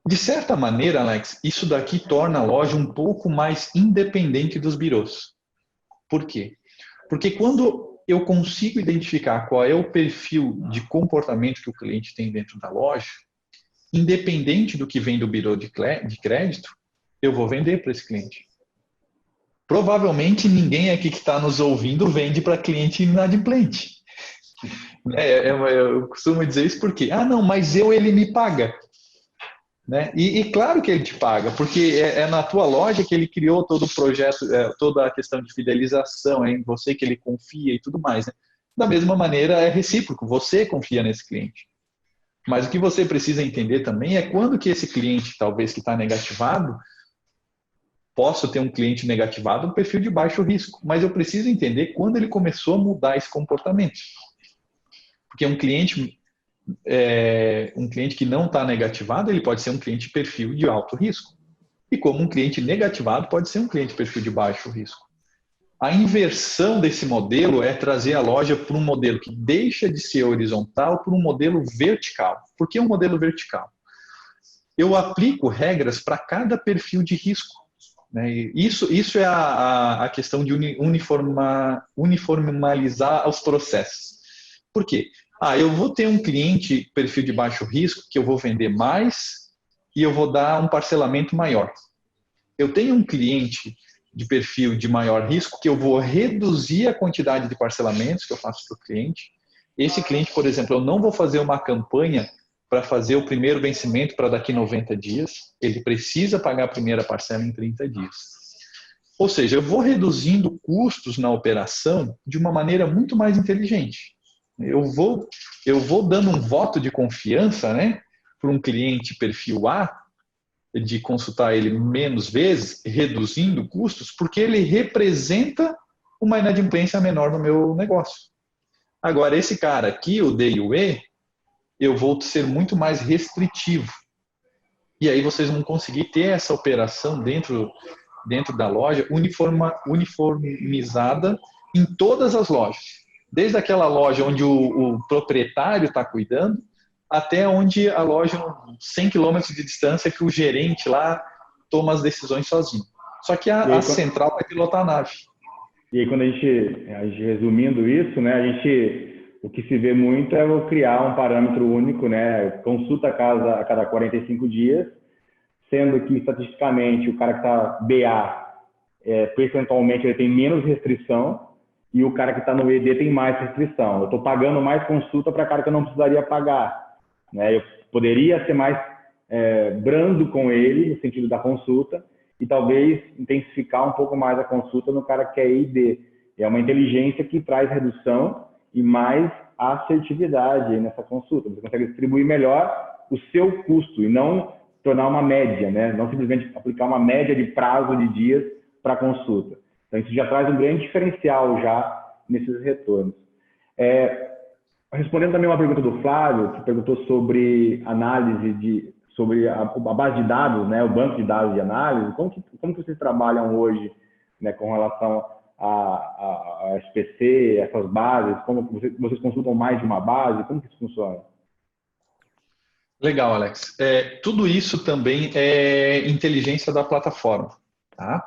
De certa maneira, Alex, isso daqui torna a loja um pouco mais independente dos birôs. Por quê? Porque quando eu consigo identificar qual é o perfil de comportamento que o cliente tem dentro da loja, independente do que vem do birô de crédito, eu vou vender para esse cliente. Provavelmente ninguém aqui que está nos ouvindo vende para cliente inadimplente. Eu costumo dizer isso porque, não, mas ele me paga. Né? E claro que ele te paga, porque é na tua loja que ele criou todo o projeto, toda a questão de fidelização, é em você que ele confia e tudo mais. Né? Da mesma maneira, é recíproco, você confia nesse cliente. Mas o que você precisa entender também é quando que esse cliente, talvez que está negativado, posso ter um cliente negativado, um perfil de baixo risco, mas eu preciso entender quando ele começou a mudar esse comportamento. Porque um cliente que não está negativado, ele pode ser um cliente perfil de alto risco. E como um cliente negativado pode ser um cliente perfil de baixo risco. A inversão desse modelo é trazer a loja para um modelo que deixa de ser horizontal para um modelo vertical. Por que um modelo vertical? Eu aplico regras para cada perfil de risco. Né? Isso é a questão de uniformizar os processos. Por quê? Eu vou ter um cliente perfil de baixo risco que eu vou vender mais e eu vou dar um parcelamento maior. Eu tenho um cliente de perfil de maior risco que eu vou reduzir a quantidade de parcelamentos que eu faço para o cliente. Esse cliente, por exemplo, eu não vou fazer uma campanha para fazer o primeiro vencimento para daqui 90 dias. Ele precisa pagar a primeira parcela em 30 dias. Ou seja, eu vou reduzindo custos na operação de uma maneira muito mais inteligente. Eu vou dando um voto de confiança, né, para um cliente perfil A, de consultar ele menos vezes, reduzindo custos, porque ele representa uma inadimplência menor no meu negócio. Agora, esse cara aqui, o D e o E, eu vou ser muito mais restritivo. E aí vocês vão conseguir ter essa operação dentro da loja uniformizada em todas as lojas. Desde aquela loja onde o proprietário está cuidando, até onde a loja, 100 quilômetros de distância, que o gerente lá toma as decisões sozinho. Só que a central vai pilotar a nave. E aí, quando a gente resumindo isso, né, o que se vê muito é eu criar um parâmetro único, né, consulta a cada 45 dias, sendo que, estatisticamente, o cara que está BA, percentualmente, ele tem menos restrição, e o cara que está no ED tem mais restrição. Eu estou pagando mais consulta para cara que eu não precisaria pagar. Né? Eu poderia ser mais brando com ele, no sentido da consulta, e talvez intensificar um pouco mais a consulta no cara que é ED. É uma inteligência que traz redução e mais assertividade nessa consulta. Você consegue distribuir melhor o seu custo e não tornar uma média, né? Não simplesmente aplicar uma média de prazo de dias para consulta. Então, isso já traz um grande diferencial já nesses retornos. Respondendo também uma pergunta do Flávio, que perguntou sobre análise sobre a base de dados, né, o banco de dados de análise, como que vocês trabalham hoje, né, com relação a SPC, essas bases, como vocês consultam mais de uma base, como que isso funciona? Legal, Alex. Tudo isso também é inteligência da plataforma, tá?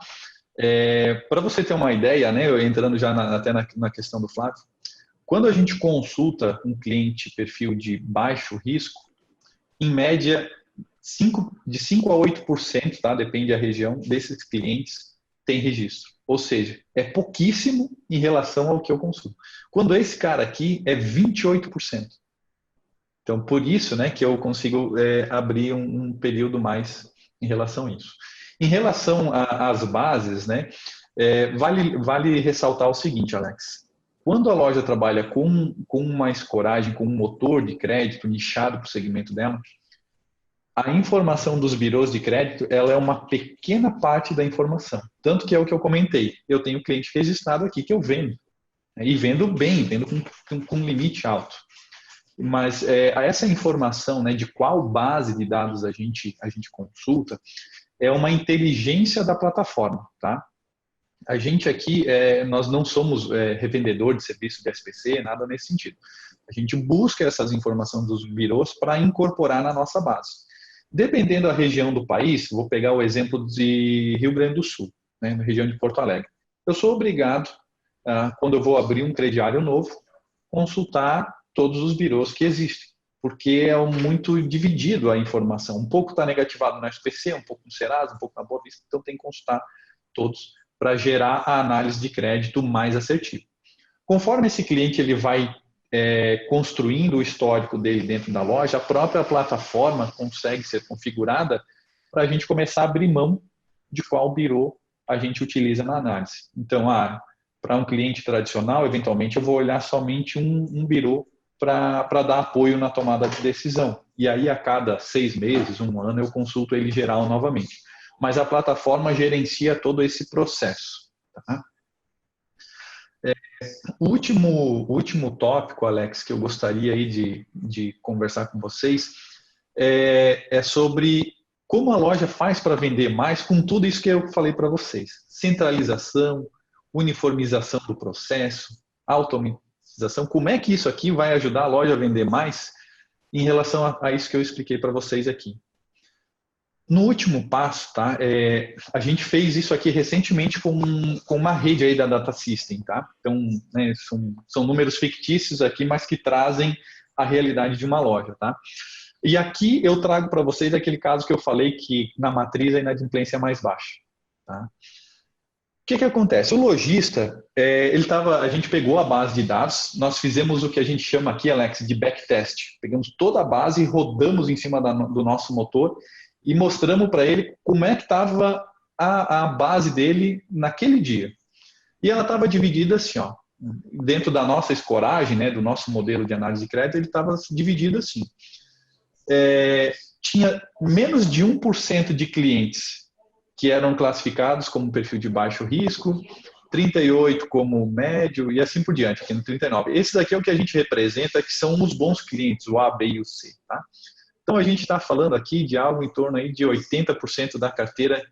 Para você ter uma ideia, né, eu entrando já até na questão do Flávio, quando a gente consulta um cliente perfil de baixo risco, em média, de 5 a 8%, tá, depende da região, desses clientes tem registro. Ou seja, é pouquíssimo em relação ao que eu consulto. Quando esse cara aqui é 28%. Então, por isso, né, que eu consigo abrir um período mais em relação a isso. Em relação às bases, né, vale ressaltar o seguinte, Alex. Quando a loja trabalha com uma escoragem, com um motor de crédito nichado para o segmento dela, a informação dos birôs de crédito, ela é uma pequena parte da informação. Tanto que é o que eu comentei. Eu tenho cliente registrado aqui que eu vendo. Né, e vendo bem, vendo com limite alto. Mas essa informação, né, de qual base de dados a gente consulta é uma inteligência da plataforma, tá? A gente aqui, nós não somos revendedor de serviço de SPC, nada nesse sentido. A gente busca essas informações dos birôs para incorporar na nossa base. Dependendo da região do país, vou pegar o exemplo de Rio Grande do Sul, né, na região de Porto Alegre. Eu sou obrigado, quando eu vou abrir um crediário novo, consultar todos os birôs que existem, porque é muito dividido a informação. Um pouco está negativado no SPC, um pouco no Serasa, um pouco na Boa Vista, então tem que consultar todos para gerar a análise de crédito mais assertiva. Conforme esse cliente ele vai construindo o histórico dele dentro da loja, a própria plataforma consegue ser configurada para a gente começar a abrir mão de qual birô a gente utiliza na análise. Então, para um cliente tradicional, eventualmente eu vou olhar somente um birô para dar apoio na tomada de decisão. E aí, a cada 6 meses, 1 ano, eu consulto ele geral novamente. Mas a plataforma gerencia todo esse processo. Tá? O último tópico, Alex, que eu gostaria aí de conversar com vocês é sobre como a loja faz para vender mais com tudo isso que eu falei para vocês. Centralização, uniformização do processo, automatização. Como é que isso aqui vai ajudar a loja a vender mais em relação a isso que eu expliquei para vocês aqui? No último passo, tá? A gente fez isso aqui recentemente com uma rede aí da Data System, tá? Então, né, são números fictícios aqui, mas que trazem a realidade de uma loja, tá? E aqui eu trago para vocês aquele caso que eu falei que na matriz a inadimplência é mais baixa, tá? O que acontece? O lojista, a gente pegou a base de dados, nós fizemos o que a gente chama aqui, Alex, de backtest. Pegamos toda a base e rodamos em cima do nosso motor e mostramos para ele como é que estava a base dele naquele dia. E ela estava dividida assim, ó, dentro da nossa escoragem, né, do nosso modelo de análise de crédito, ele estava dividido assim. Tinha menos de 1% de clientes que eram classificados como perfil de baixo risco, 38 como médio e assim por diante, aqui no 39. Esse daqui é o que a gente representa, que são os bons clientes, o A, B e o C, tá? Então, a gente está falando aqui de algo em torno aí de 80% da carteira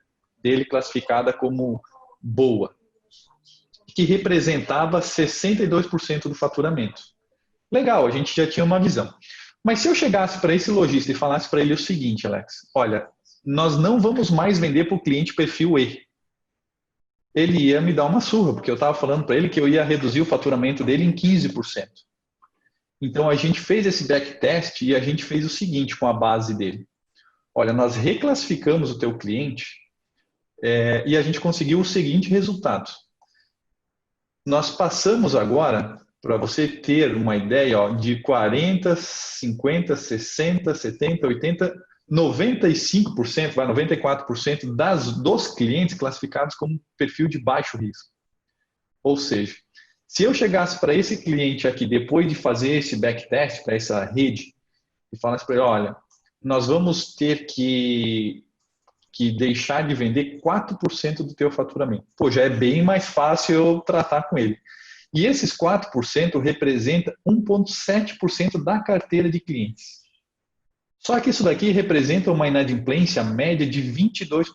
dele classificada como boa, que representava 62% do faturamento. Legal, a gente já tinha uma visão. Mas se eu chegasse para esse lojista e falasse para ele o seguinte, Alex, olha, nós não vamos mais vender para o cliente perfil E. Ele ia me dar uma surra, porque eu estava falando para ele que eu ia reduzir o faturamento dele em 15%. Então, a gente fez esse backtest e a gente fez o seguinte com a base dele. Olha, nós reclassificamos o teu cliente e a gente conseguiu o seguinte resultado. Nós passamos agora, para você ter uma ideia, ó, de 40%, 50%, 60%, 70%, 80%, 95%, 94% dos clientes classificados como perfil de baixo risco. Ou seja, se eu chegasse para esse cliente aqui, depois de fazer esse backtest para essa rede, e falasse para ele, olha, nós vamos ter que deixar de vender 4% do teu faturamento. Pô, já é bem mais fácil eu tratar com ele. E esses 4% representa 1,7% da carteira de clientes. Só que isso daqui representa uma inadimplência média de 22%.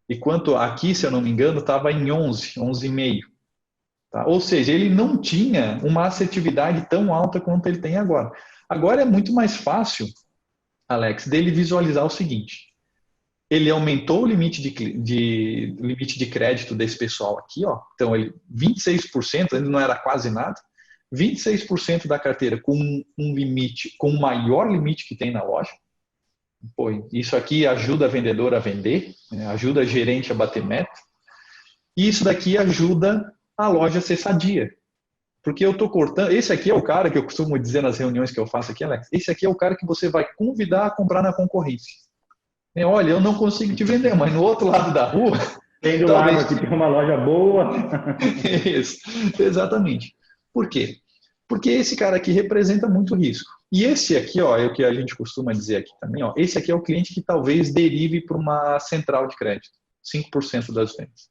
Enquanto aqui, se eu não me engano, estava em 11,5%. Tá? Ou seja, ele não tinha uma assertividade tão alta quanto ele tem agora. Agora é muito mais fácil, Alex, dele visualizar o seguinte. Ele aumentou o limite de crédito desse pessoal aqui, ó. Então, 26%, ainda não era quase nada, 26% da carteira com um limite, com o maior limite que tem na loja. Pô, isso aqui ajuda a vendedora a vender, né? Ajuda a gerente a bater meta. E isso daqui ajuda a loja a ser sadia. Porque eu estou cortando. Esse aqui é o cara que eu costumo dizer nas reuniões que eu faço aqui, Alex. Esse aqui é o cara que você vai convidar a comprar na concorrência. Olha, eu não consigo te vender, mas no outro lado da rua, Tem do lado talvez. aqui tem uma loja boa. Isso, exatamente. Por quê? Porque esse cara aqui representa muito risco. E esse aqui, ó, é o que a gente costuma dizer aqui também, ó, esse aqui é o cliente que talvez derive para uma central de crédito, 5% das vendas.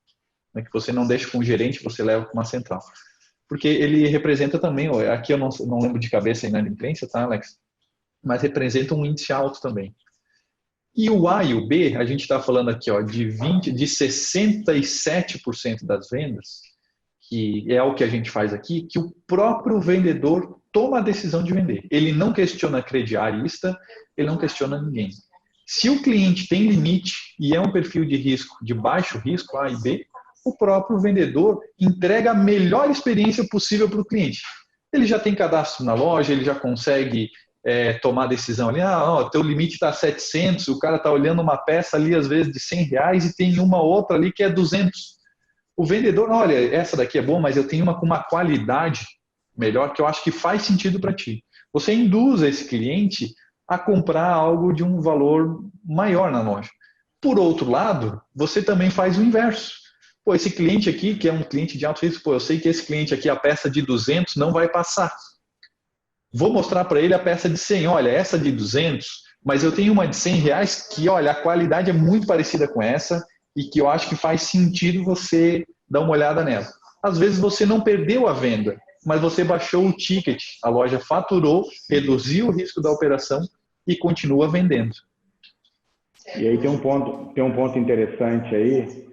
Né, que você não deixa com o gerente, você leva para uma central. Porque ele representa também, ó, aqui eu não lembro de cabeça aí na imprensa, tá, Alex? Mas representa um índice alto também. E o A e o B, a gente está falando aqui ó, de 67% das vendas, que é o que a gente faz aqui, que o próprio vendedor toma a decisão de vender. Ele não questiona crediarista, ele não questiona ninguém. Se o cliente tem limite e é um perfil de risco, de baixo risco, A e B, o próprio vendedor entrega a melhor experiência possível para o cliente. Ele já tem cadastro na loja, ele já consegue tomar a decisão ali, teu limite está 700, o cara está olhando uma peça ali às vezes de R$100 e tem uma outra ali que é 200. O vendedor, olha, essa daqui é boa, mas eu tenho uma com uma qualidade melhor que eu acho que faz sentido para ti. Você induz esse cliente a comprar algo de um valor maior na loja. Por outro lado, você também faz o inverso. Pô, esse cliente aqui, que é um cliente de alto risco, eu sei que esse cliente aqui, a peça de 200 não vai passar. Vou mostrar para ele a peça de 100. Olha, essa de 200, mas eu tenho uma de R$100 que, olha, a qualidade é muito parecida com essa e que eu acho que faz sentido você dar uma olhada nela. Às vezes você não perdeu a venda, mas você baixou o ticket, a loja faturou, reduziu o risco da operação e continua vendendo. E aí tem um ponto interessante aí,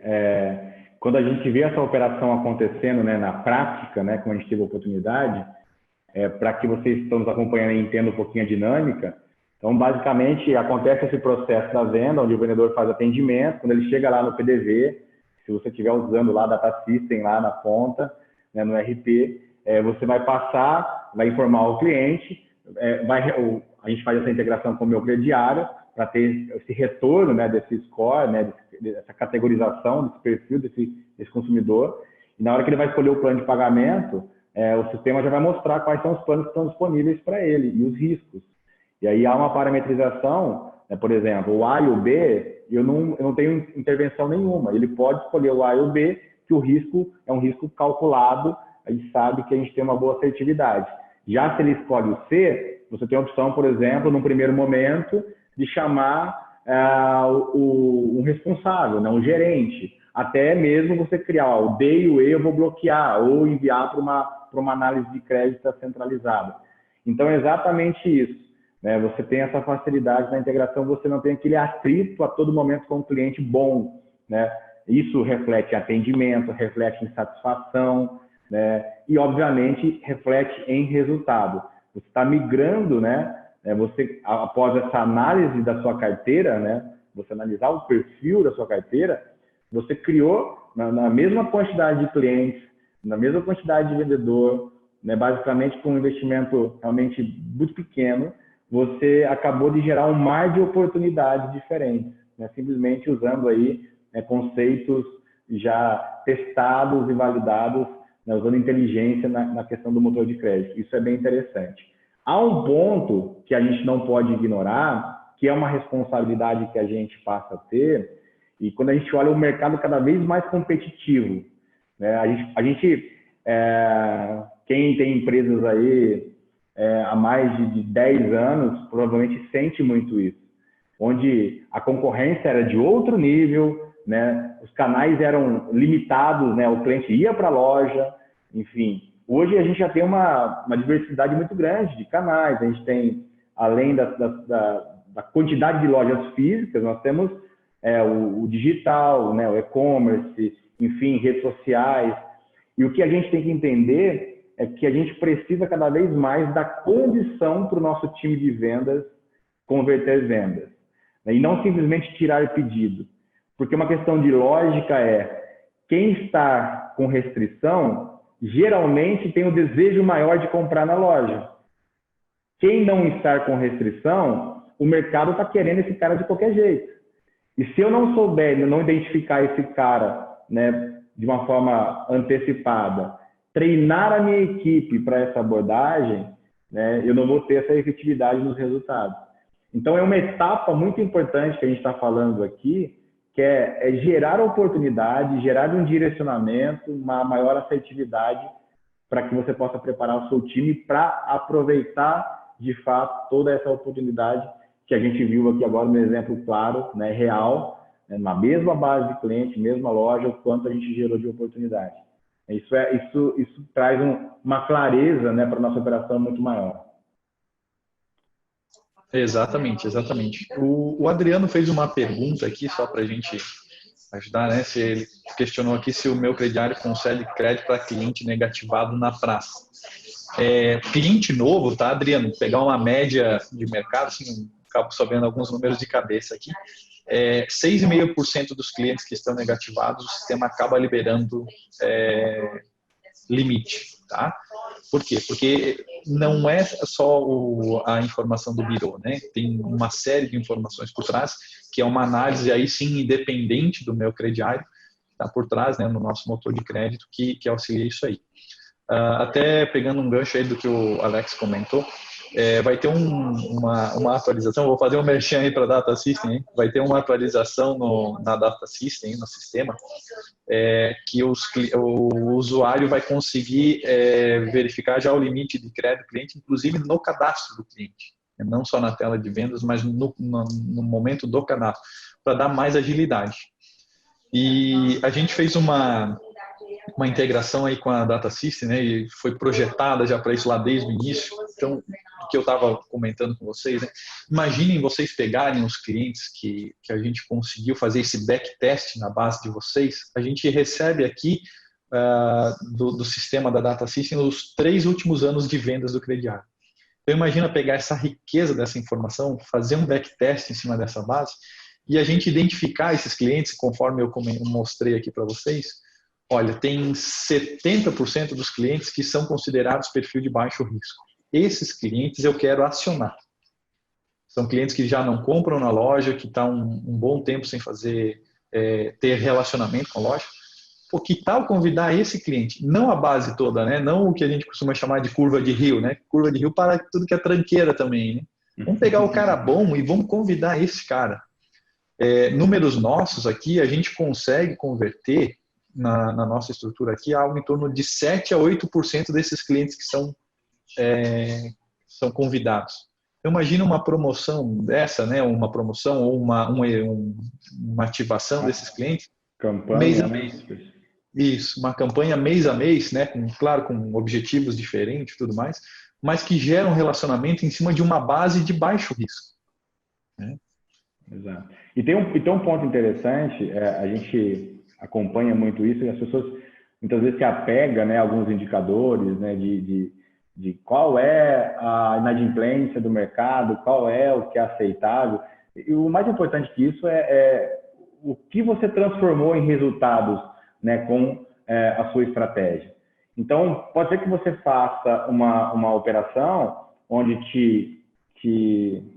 quando a gente vê essa operação acontecendo, né, na prática, né, como a gente teve a oportunidade, para que vocês estão nos acompanhando e entendam um pouquinho a dinâmica. Então, basicamente, acontece esse processo da venda, onde o vendedor faz atendimento, quando ele chega lá no PDV, se você estiver usando lá Data System, lá na ponta, né, no RP, você vai passar, vai informar o cliente, a gente faz essa integração com o meu crediário, para ter esse retorno, né, desse score, né, dessa categorização, desse perfil desse consumidor. E na hora que ele vai escolher o plano de pagamento, o sistema já vai mostrar quais são os planos que estão disponíveis para ele e os riscos. E aí há uma parametrização, né, por exemplo, o A e o B, eu não tenho intervenção nenhuma. Ele pode escolher o A e o B, que o risco é um risco calculado, a gente sabe que a gente tem uma boa assertividade. Já se ele escolhe o C, você tem a opção, por exemplo, num primeiro momento, de chamar um responsável, né, um gerente. Até mesmo você criar o D e o E eu vou bloquear, ou enviar para uma análise de crédito centralizada. Então, é exatamente isso. Né? Você tem essa facilidade na integração, você não tem aquele atrito a todo momento com um cliente bom. Né? Isso reflete em atendimento, reflete em satisfação, né? E, obviamente, reflete em resultado. Você está migrando, né? Você, após essa análise da sua carteira, né? Você analisar o perfil da sua carteira, você criou, na mesma quantidade de clientes, na mesma quantidade de vendedor, né, basicamente com um investimento realmente muito pequeno, você acabou de gerar um mar de oportunidades diferentes, né, simplesmente usando aí conceitos já testados e validados, né, usando inteligência na questão do motor de crédito. Isso é bem interessante. Há um ponto que a gente não pode ignorar, que é uma responsabilidade que a gente passa a ter. E quando a gente olha o mercado cada vez mais competitivo, né, quem tem empresas aí há mais de 10 anos, provavelmente sente muito isso, onde a concorrência era de outro nível, né, os canais eram limitados, né, o cliente ia para a loja, enfim. Hoje a gente já tem uma diversidade muito grande de canais, a gente tem, além da quantidade de lojas físicas, nós temos o digital, né, o e-commerce, enfim, redes sociais. E o que a gente tem que entender é que a gente precisa cada vez mais dar condição para o nosso time de vendas converter vendas, né, e não simplesmente tirar pedido. Porque uma questão de lógica quem está com restrição geralmente tem o desejo maior de comprar na loja. Quem não está com restrição, o mercado está querendo esse cara de qualquer jeito. E se eu não souber, não identificar esse cara, né, de uma forma antecipada treinar a minha equipe para essa abordagem, né, eu não vou ter essa efetividade nos resultados. Então, é uma etapa muito importante que a gente está falando aqui, que é gerar oportunidade, gerar um direcionamento, uma maior assertividade para que você possa preparar o seu time para aproveitar, de fato, toda essa oportunidade que a gente viu aqui agora no exemplo claro, né, real, né, na mesma base de cliente, mesma loja, o quanto a gente gerou de oportunidade. Isso traz uma clareza, né, para a nossa operação muito maior. Exatamente, exatamente. O Adriano fez uma pergunta aqui, só para a gente ajudar, né? Se ele questionou aqui se o meu crediário concede crédito para cliente negativado na praça. Cliente novo, tá, Adriano? Pegar uma média de mercado, assim, acabo só vendo alguns números de cabeça aqui. 6,5% dos clientes que estão negativados, o sistema acaba liberando limite, tá? Por quê? Porque não é só a informação do birô, né? Tem uma série de informações por trás, que é uma análise aí sim independente do meu crediário, tá por trás, né, no nosso motor de crédito, que auxilia isso aí. Até pegando um gancho aí do que o Alex comentou, vai ter uma atualização, vou fazer um merchan aí para a Data System, hein? Vai ter uma atualização na Data System, no sistema, que o usuário vai conseguir verificar já o limite de crédito do cliente, inclusive no cadastro do cliente, não só na tela de vendas, mas no momento do cadastro, para dar mais agilidade. E a gente fez uma integração aí com a Data System, né, e foi projetada já para isso lá desde o início. Então, o que eu estava comentando com vocês, né, imaginem vocês pegarem os clientes que a gente conseguiu fazer esse backtest na base de vocês, a gente recebe aqui do sistema da Data System os 3 últimos anos de vendas do crediário. Então, imagina pegar essa riqueza dessa informação, fazer um backtest em cima dessa base e a gente identificar esses clientes, conforme eu mostrei aqui para vocês. Olha, tem 70% dos clientes que são considerados perfil de baixo risco. Esses clientes eu quero acionar. São clientes que já não compram na loja, que estão um bom tempo sem ter relacionamento com a loja. Pô, que tal convidar esse cliente? Não a base toda, né? Não o que a gente costuma chamar de curva de rio, né? Curva de rio para tudo que é tranqueira também, né? Vamos pegar o cara bom e vamos convidar esse cara. Números nossos aqui, a gente consegue converter na nossa estrutura aqui algo em torno de 7 a 8% desses clientes que são convidados. Então, imagina uma promoção dessa, né? Uma promoção ou uma ativação desses clientes campanha, mês a mês. Isso, uma campanha mês a mês, né? Claro, com objetivos diferentes e tudo mais, mas que geram um relacionamento em cima de uma base de baixo risco. Né? Exato. E tem um ponto interessante, a gente acompanha muito isso, e as pessoas muitas vezes se apegam, né, a alguns indicadores, né, de qual é a inadimplência do mercado, qual é o que é aceitável. E o mais importante que isso é o que você transformou em resultados, né, com a sua estratégia. Então, pode ser que você faça uma operação onde te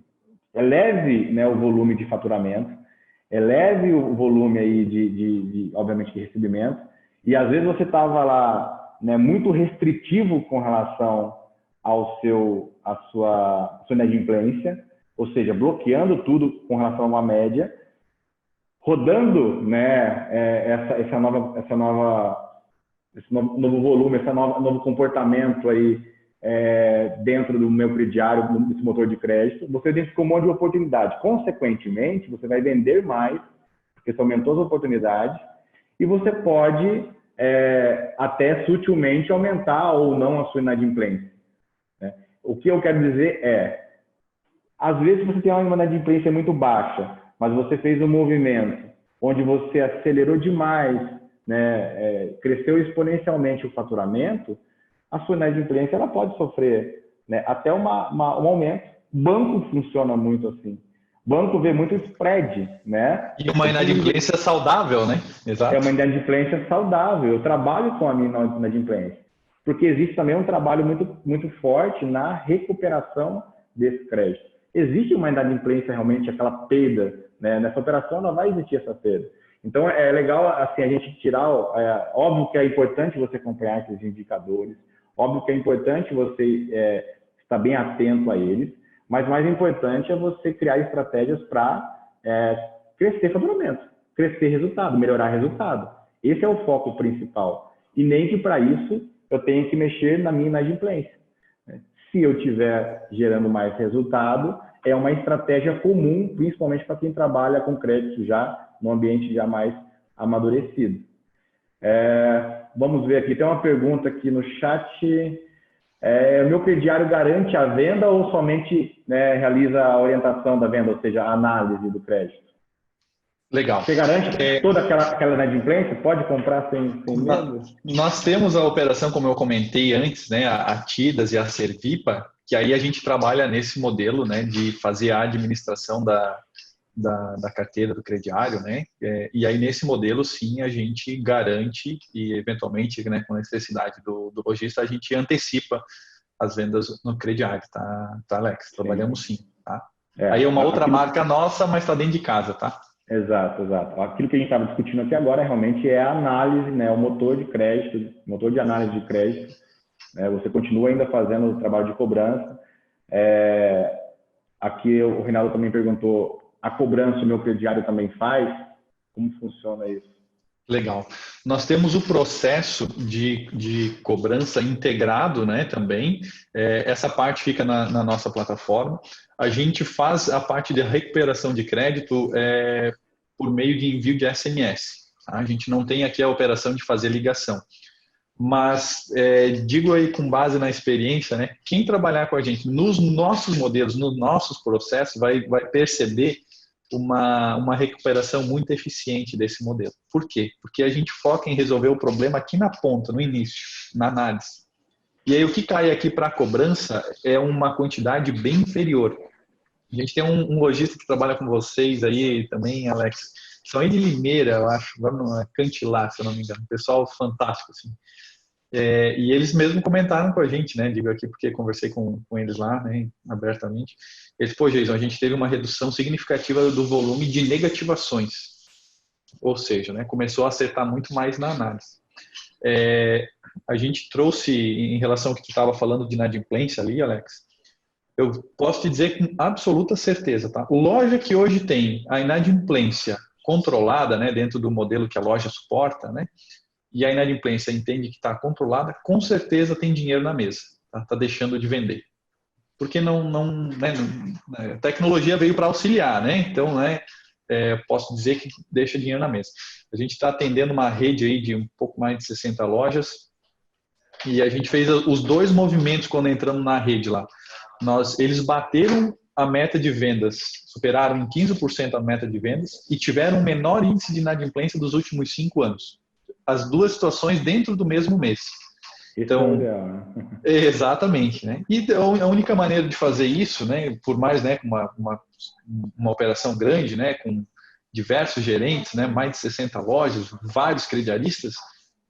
eleve, né, o volume de faturamento, eleve o volume aí obviamente, de recebimento, e às vezes você estava lá, né, muito restritivo com relação à sua inadimplência, ou seja, bloqueando tudo com relação a uma média, rodando, né, esse novo volume, esse novo comportamento aí dentro do meu crediário, desse motor de crédito, você identificou um monte de oportunidade. Consequentemente, você vai vender mais, porque você aumentou as oportunidades, e você pode até sutilmente aumentar ou não a sua inadimplência. Né? O que eu quero dizer às vezes você tem uma inadimplência muito baixa, mas você fez um movimento onde você acelerou demais, né, cresceu exponencialmente o faturamento, a sua inadimplência ela pode sofrer, né, até um aumento. Banco funciona muito assim. Banco vê muito spread, né? E uma inadimplência saudável, né? Exato. É uma inadimplência saudável. Eu trabalho com a minha inadimplência. Porque existe também um trabalho muito, muito forte na recuperação desse crédito. Existe uma inadimplência realmente, aquela perda, né? Nessa operação não vai existir essa perda. Então, é legal assim, a gente tirar... óbvio que é importante você acompanhar esses indicadores, óbvio que é importante você estar bem atento a eles, mas mais importante é você criar estratégias para crescer faturamento, crescer resultado, melhorar resultado. Esse é o foco principal. E nem que para isso eu tenha que mexer na minha inadimplência. Se eu estiver gerando mais resultado, é uma estratégia comum, principalmente para quem trabalha com crédito já, no ambiente já mais amadurecido. Vamos ver aqui, tem uma pergunta aqui no chat. O meu crediário garante a venda ou somente realiza a orientação da venda, ou seja, a análise do crédito? Legal. Você garante toda aquela inadimplência? Pode comprar sem medo? Nós temos a operação, como eu comentei antes, né, a TIDAS e a Servipa, que aí a gente trabalha nesse modelo, né, de fazer a administração da carteira do crediário, né, e aí nesse modelo, sim, a gente garante e, eventualmente, né, com necessidade do lojista, a gente antecipa as vendas no crediário, tá Alex? Trabalhamos sim, tá? Aí é uma outra marca nossa, mas está dentro de casa, tá? Exato. Aquilo que a gente estava discutindo aqui agora realmente é a análise, né, o motor de crédito, motor de análise de crédito. Você continua ainda fazendo o trabalho de cobrança. Aqui o Reinaldo também perguntou, a cobrança o meu crediário também faz? Como funciona isso? Legal. Nós temos o processo de cobrança integrado, né, também. Essa parte fica na nossa plataforma. A gente faz a parte de recuperação de crédito por meio de envio de SMS. Tá? A gente não tem aqui a operação de fazer ligação. Mas digo aí com base na experiência, né, quem trabalhar com a gente nos nossos modelos, nos nossos processos, vai perceber uma recuperação muito eficiente desse modelo. Por quê? Porque a gente foca em resolver o problema aqui na ponta, no início, na análise. E aí o que cai aqui para a cobrança é uma quantidade bem inferior. A gente tem um lojista que trabalha com vocês aí também, Alex, que são aí de Limeira, eu acho, Cantilá, se eu não me engano, pessoal fantástico, assim. E eles mesmo comentaram com a gente, né? Digo aqui porque conversei com eles lá, né? Abertamente. Eles, pô, Jason, a gente teve uma redução significativa do volume de negativações. Ou seja, né? Começou a acertar muito mais na análise. A gente trouxe, em relação ao que tu estava falando de inadimplência ali, Alex, eu posso te dizer com absoluta certeza, tá? Loja que hoje tem a inadimplência controlada, né? Dentro do modelo que a loja suporta, né? E a inadimplência entende que está controlada, com certeza tem dinheiro na mesa, está deixando de vender. Porque a tecnologia veio para auxiliar, né? Então, posso dizer que deixa dinheiro na mesa. A gente está atendendo uma rede aí de um pouco mais de 60 lojas e a gente fez os dois movimentos quando entramos na rede lá. Eles bateram a meta de vendas, superaram em 15% a meta de vendas e tiveram o menor índice de inadimplência dos últimos 5 anos. As duas situações dentro do mesmo mês. Então, exatamente, né? E a única maneira de fazer isso, né, por mais, né, uma operação grande, né, com diversos gerentes, né, mais de 60 lojas, vários crediaristas,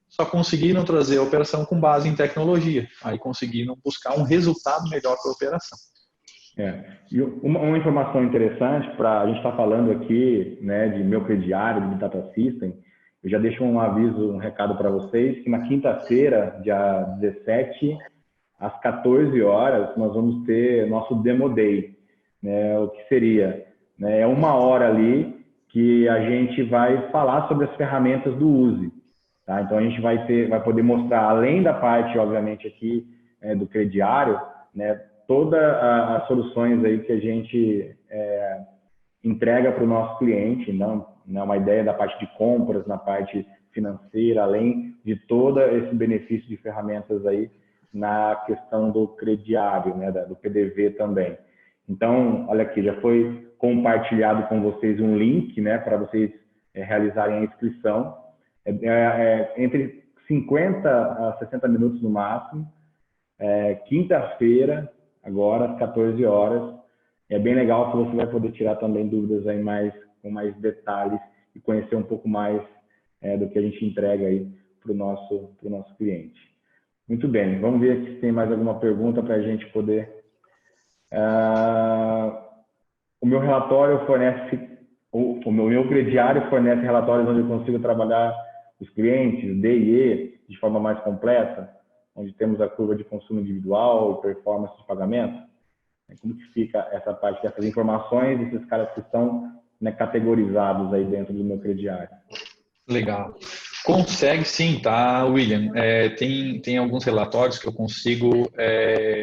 só conseguiram trazer a operação com base em tecnologia. Aí conseguiram buscar um resultado melhor para a operação. E uma informação interessante, a gente está falando aqui, né, de meu crediário, de Data System. Eu já deixo um aviso, um recado para vocês, que na quinta-feira, dia 17, às 14 horas, nós vamos ter nosso Demo Day, né? O que seria? Né? É uma hora ali que a gente vai falar sobre as ferramentas do USE. Tá? Então, a gente vai poder mostrar, além da parte, obviamente, aqui do crediário, né, todas as soluções aí que a gente entrega para o nosso cliente, não uma ideia da parte de compras, na parte financeira, além de todo esse benefício de ferramentas aí na questão do crediário, né, do PDV também. Então, olha aqui, já foi compartilhado com vocês um link, né, para vocês realizarem a inscrição. Entre 50 a 60 minutos no máximo, quinta-feira, agora às 14 horas. É bem legal que você vai poder tirar também dúvidas aí com mais detalhes e conhecer um pouco mais do que a gente entrega aí para o nosso cliente. Muito bem, vamos ver se tem mais alguma pergunta para a gente poder... O meu relatório fornece o meu crediário fornece relatórios onde eu consigo trabalhar os clientes, D e E, de forma mais completa, onde temos a curva de consumo individual e performance de pagamento. Como que fica essa parte dessas informações, desses caras que estão, né, categorizados aí dentro do meu crediário? Legal. Consegue sim, tá, William? Tem alguns relatórios que eu consigo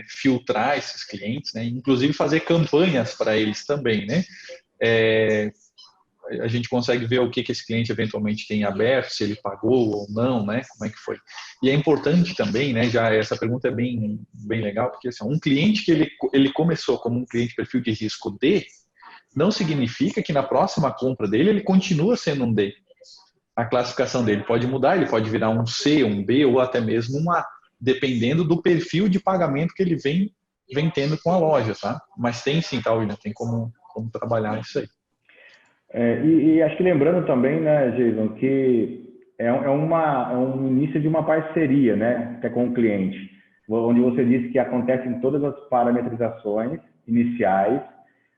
filtrar esses clientes, né? Inclusive fazer campanhas para eles também, né? A gente consegue ver o que esse cliente eventualmente tem aberto, se ele pagou ou não, né? Como é que foi. E é importante também, né? Já essa pergunta é bem legal, porque assim, um cliente que ele começou como um cliente perfil de risco D, não significa que na próxima compra dele ele continua sendo um D. A classificação dele pode mudar, ele pode virar um C, um B ou até mesmo um A, dependendo do perfil de pagamento que ele vem tendo com a loja, tá? Mas tem sim, tá, William? Tem como trabalhar isso aí. E acho que lembrando também, né, Jason, que é um início de uma parceria, né, que é com o cliente, onde você disse que acontecem todas as parametrizações iniciais,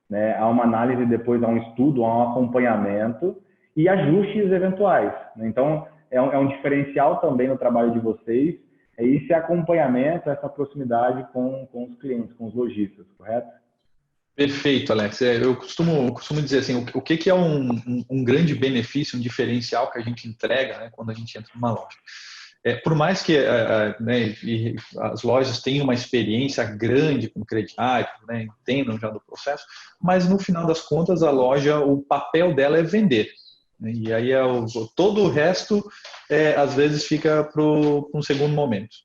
né, há uma análise, depois há um estudo, há um acompanhamento e ajustes eventuais, né? Então, é um diferencial também no trabalho de vocês, é esse acompanhamento, essa proximidade com os clientes, com os lojistas, correto? Perfeito, Alex. Eu costumo dizer assim, o que é um grande benefício, um diferencial que a gente entrega, né, quando a gente entra numa loja. Por mais que né, as lojas tenham uma experiência grande com crediário, né, entendam já do processo, mas no final das contas a loja, o papel dela é vender, né, e aí todo o resto às vezes fica para um segundo momento.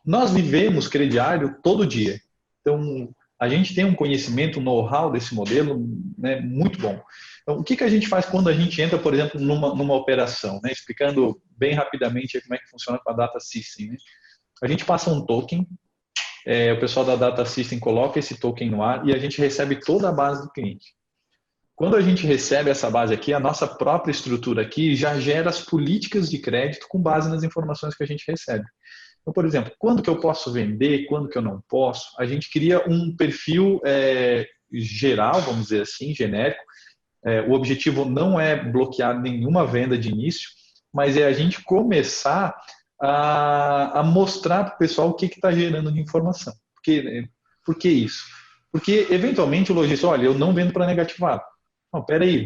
Nós vivemos crediário todo dia, então a gente tem um conhecimento, um know-how desse modelo, né, muito bom. Então, o que a gente faz quando a gente entra, por exemplo, numa operação, né, explicando bem rapidamente como é que funciona com a Data System, né? A gente passa um token, o pessoal da Data System coloca esse token no ar e a gente recebe toda a base do cliente. Quando a gente recebe essa base aqui, a nossa própria estrutura aqui já gera as políticas de crédito com base nas informações que a gente recebe. Então, por exemplo, quando que eu posso vender, quando que eu não posso, a gente cria um perfil geral, vamos dizer assim, genérico. O objetivo não é bloquear nenhuma venda de início, mas é a gente começar a mostrar para o pessoal o que está gerando de informação. Por que isso? Porque, eventualmente, o lojista, olha, eu não vendo para negativado. Não, peraí,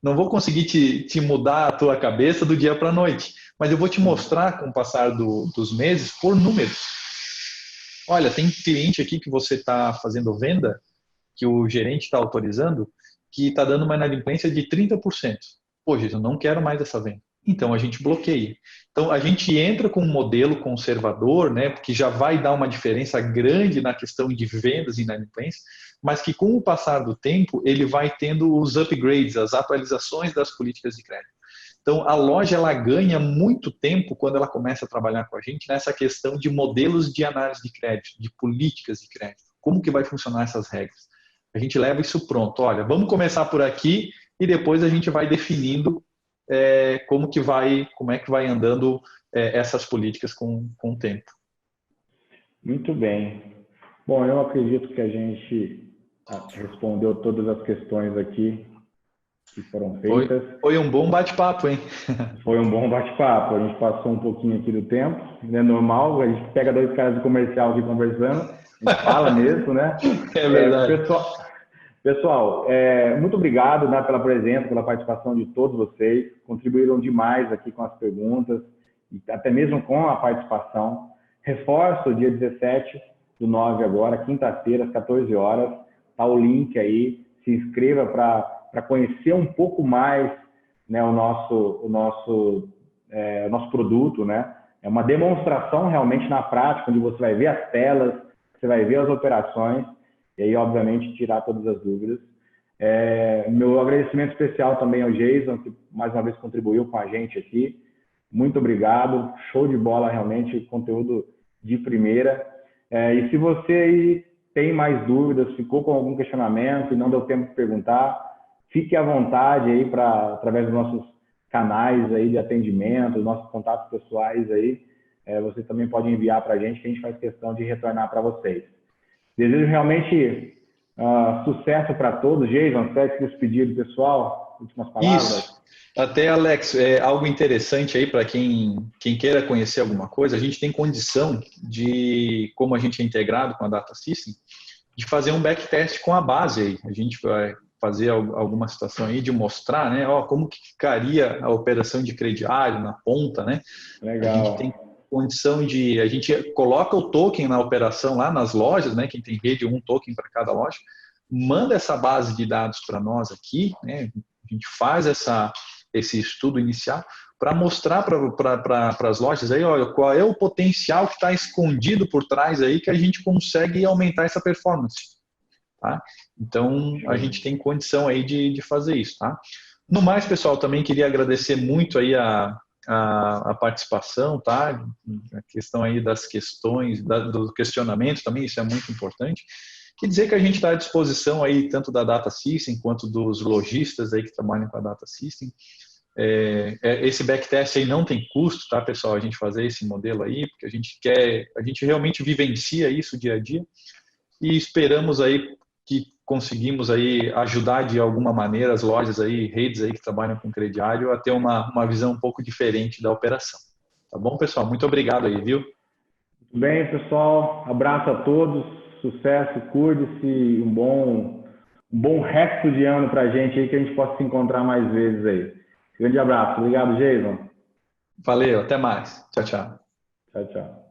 não vou conseguir te mudar a tua cabeça do dia para a noite, mas eu vou te mostrar com o passar dos meses por números. Olha, tem cliente aqui que você está fazendo venda, que o gerente está autorizando, que está dando uma inadimplência de 30%. Pô, gente, eu não quero mais essa venda. Então a gente bloqueia. Então a gente entra com um modelo conservador, né, porque já vai dar uma diferença grande na questão de vendas e inadimplência, mas que com o passar do tempo ele vai tendo os upgrades, as atualizações das políticas de crédito. Então a loja ela ganha muito tempo quando ela começa a trabalhar com a gente nessa questão de modelos de análise de crédito, de políticas de crédito. Como que vai funcionar essas regras? A gente leva isso pronto. Olha, vamos começar por aqui e depois a gente vai definindo como é que vai andando essas políticas com o tempo. Muito bem. Bom, eu acredito que a gente respondeu todas as questões aqui que foram feitas. Foi um bom bate-papo, hein? Foi um bom bate-papo. A gente passou um pouquinho aqui do tempo, é normal. A gente pega dois caras de comercial aqui conversando, a gente fala mesmo, né? É verdade. Pessoal, muito obrigado, né, pela presença, pela participação de todos vocês. Contribuíram demais aqui com as perguntas, e até mesmo com a participação. Reforço, dia 17/9 agora, quinta-feira, às 14 horas. Está o link aí. Se inscreva para conhecer um pouco mais, né, o nosso produto, né? É uma demonstração realmente na prática, onde você vai ver as telas, você vai ver as operações, e aí, obviamente, tirar todas as dúvidas. Meu agradecimento especial também ao Jason, que mais uma vez contribuiu com a gente aqui. Muito obrigado, show de bola, realmente, conteúdo de primeira. E se você aí tem mais dúvidas, ficou com algum questionamento e não deu tempo de perguntar, fique à vontade aí através dos nossos canais aí de atendimento, dos nossos contatos pessoais aí, você também pode enviar para a gente, que a gente faz questão de retornar para vocês. Desejo realmente sucesso para todos. Jason, quer se despedir do pessoal? últimas palavras? Isso. Até, Alex, algo interessante aí para quem queira conhecer alguma coisa, a gente tem condição de, como a gente é integrado com a Data System, de fazer um backtest com a base aí. A gente vai fazer alguma situação aí de mostrar, né, como que ficaria a operação de crediário na ponta, né? Legal. A gente tem condição de, a gente coloca o token na operação lá nas lojas, né? Quem tem rede, um token para cada loja, manda essa base de dados para nós aqui, né? A gente faz esse estudo inicial para mostrar para as lojas aí, ó, qual é o potencial que está escondido por trás aí que a gente consegue aumentar essa performance, tá? Então, a gente tem condição aí de fazer isso, tá? No mais, pessoal, também queria agradecer muito aí a participação, tá? A questão aí das questões, do questionamento também, isso é muito importante. E dizer que a gente está à disposição aí tanto da Data System quanto dos lojistas aí que trabalham com a Data System. Esse backtest aí não tem custo, tá, pessoal? A gente fazer esse modelo aí, porque a gente realmente vivencia isso dia a dia e esperamos aí que conseguimos aí ajudar de alguma maneira as lojas aí, redes aí que trabalham com crediário a ter uma visão um pouco diferente da operação. Tá bom, pessoal? Muito obrigado aí, viu? Muito bem, pessoal. Abraço a todos. Sucesso, cuide-se, um bom resto de ano para a gente aí, que a gente possa se encontrar mais vezes aí. Grande abraço. Obrigado, Jason. Valeu, até mais. Tchau, tchau. Tchau, tchau.